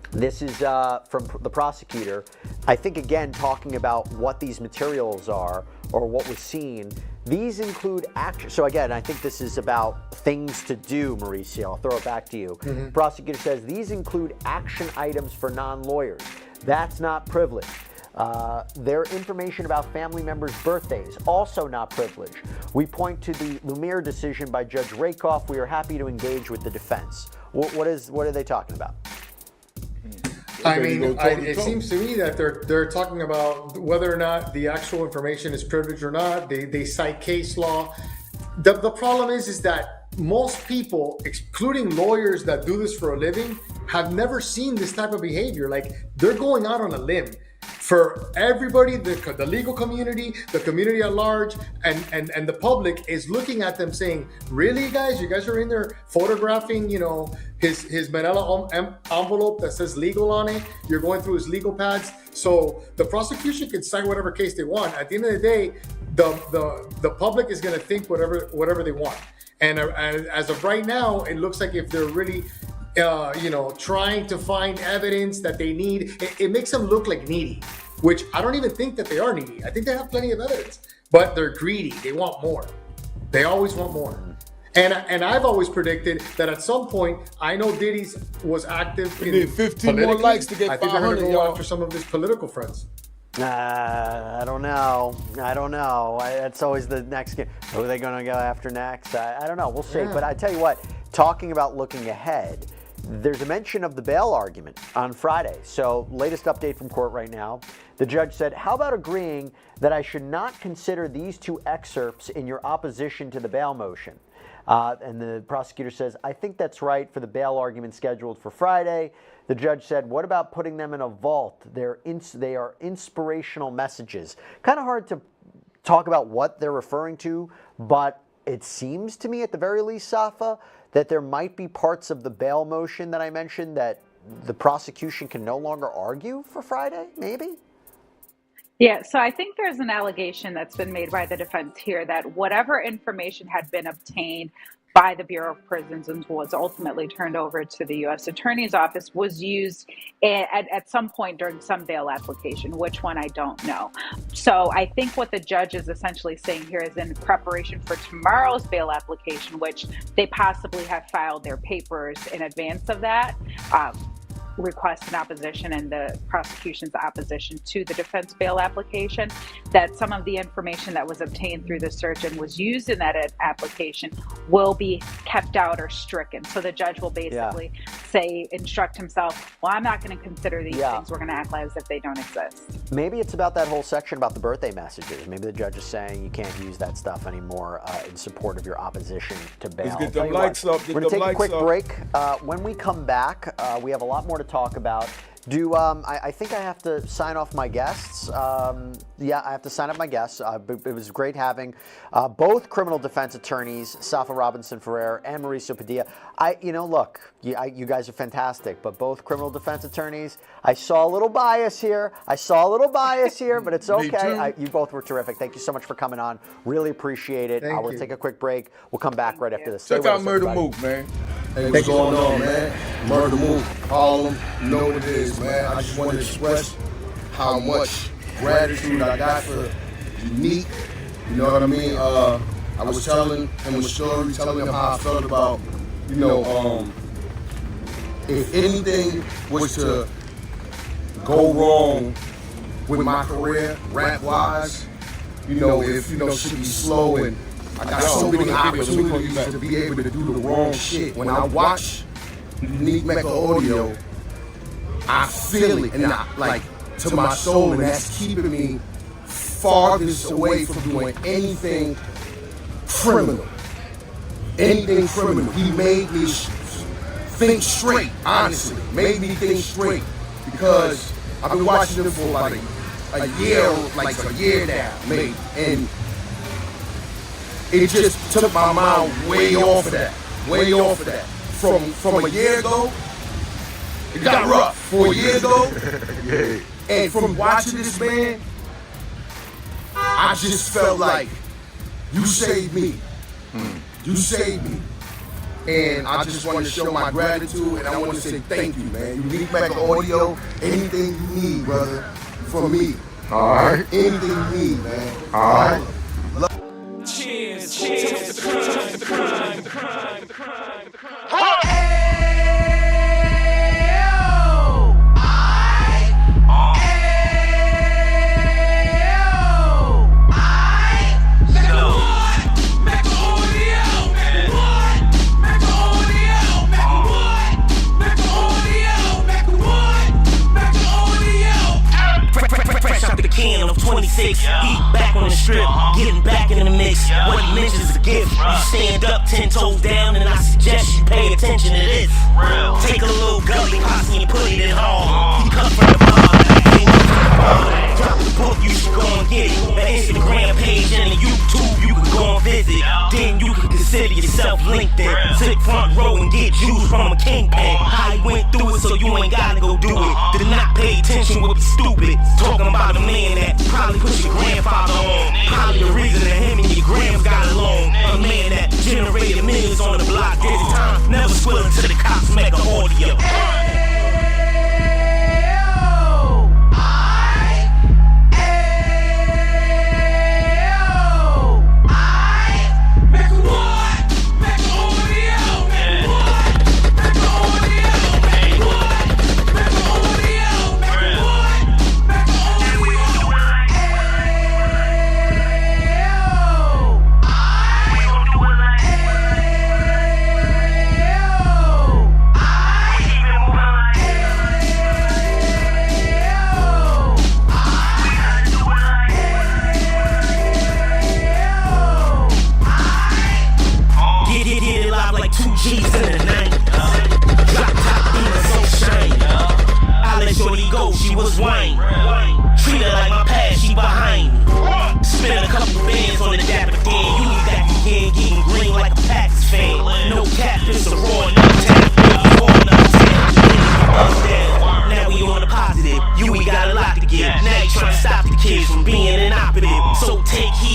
This is from the prosecutor. I think, again, talking about what these materials are or what was seen. These include action. So again, I think this is about things to do, Mauricio. I'll throw it back to you. Mm-hmm. Prosecutor says these include action items for non-lawyers. That's not privileged. Their information about family members' birthdays, also not privileged. We point to the Lumiere decision by Judge Rakoff. We are happy to engage with the defense. What are they talking about? I mean, it seems to me that they're talking about whether or not the actual information is privileged or not. They cite case law. The problem is that most people, including lawyers that do this for a living, have never seen this type of behavior. Like, they're going out on a limb. For everybody, the legal community, the community at large, and the public is looking at them saying, really, guys? You guys are in there photographing, his manila envelope that says legal on it. You're going through his legal pads. So the prosecution can cite whatever case they want. At the end of the day, the public is going to think whatever they want. And as of right now, it looks like if they're really trying to find evidence that they need, it makes them look like needy, which I don't even think that they are needy. I think they have plenty of evidence, but they're greedy. They want more. They always want more. And I've always predicted that at some point, I know Diddy's was active. We need 15 more likes to get 500. I think they're going to go after some of his political friends. I don't know. That's always the next game. Who are they going to go after next? I don't know. We'll see. Yeah. But I tell you what, talking about looking ahead, there's a mention of the bail argument on Friday. So, latest update from court right now. The judge said, how about agreeing that I should not consider these two excerpts in your opposition to the bail motion? And the prosecutor says, I think that's right for the bail argument scheduled for Friday. The judge said, what about putting them in a vault? They are inspirational messages. Kind of hard to talk about what they're referring to, but it seems to me at the very least, Safa, that there might be parts of the bail motion that I mentioned that the prosecution can no longer argue for Friday, maybe? Yeah, so I think there's an allegation that's been made by the defense here that whatever information had been obtained by the Bureau of Prisons and was ultimately turned over to the U.S. Attorney's Office was used at some point during some bail application. Which one, I don't know. So I think what the judge is essentially saying here is in preparation for tomorrow's bail application, which they possibly have filed their papers in advance of that, request in opposition and the prosecution's opposition to the defense bail application, that some of the information that was obtained through the search and was used in that application will be kept out or stricken. So the judge will basically instruct himself, well, I'm not going to consider these things. We're going to act as if they don't exist. Maybe it's about that whole section about the birthday messages. Maybe the judge is saying you can't use that stuff anymore in support of your opposition to bail. Let's get them lights up. We're going to take a quick break. When we come back, we have a lot more to talk about. I think I have to sign off my guests. I have to sign up my guests. It was great having both criminal defense attorneys, Safa Robinson-Ferrer and Mauricio Padilla. Look, you guys are fantastic, but both criminal defense attorneys, I saw a little bias here, but it's okay. You both were terrific. Thank you so much for coming on. Really appreciate it. We'll take a quick break. We'll come back right after this. Check out Murder Move, man. Hey, what's going on, man? Murder Move, Harlem, you know what it is, man. I just want to express how much gratitude I got for Unique. You know what I mean? I was telling him a story, telling him how I felt about, if anything was to go wrong with my career, rap-wise, if, shit be slow and I got so many opportunities to be able to do the wrong shit. When I watch Unique Mecca audio, I feel it, and to my soul, and that's keeping me farthest away from doing anything criminal. Anything criminal. He made me think straight, honestly. Made me think straight, because I've been watching him for like a year now, maybe, and it just took my mind way off of that. From a year ago, it got rough. For a year ago, and from watching this man, I just felt like, you saved me. You saved me. And I just want to show my gratitude, and I want to say thank you, man. Unique Mecca audio, anything you need, brother, from me. All right. Anything you need, man. All right. Cheers to the crime. Can of 26, heat back on the strip, getting back in the mix. What he mentions is a gift. You stand up 10 toes down, and I suggest you pay attention to this. Take a little gully posse and put it in home. He cut from the bar, drop the book, you should go and get it. The Instagram page and the YouTube, you can go and visit. Then you can consider yourself linked in. Sit front row and get juice from a kingpin. I went through it, so you ain't gotta go do it. Did not pay attention, would be stupid. Talking about a man that probably put your grandfather on. Probably the reason that him and your grams got along. A man that generated millions on the block. This time, never swilling to the cops, Mecca audio.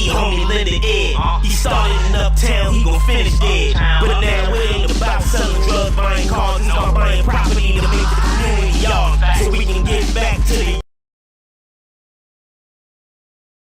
homie Linda Ed. He started in Uptown, he gon' finish dead.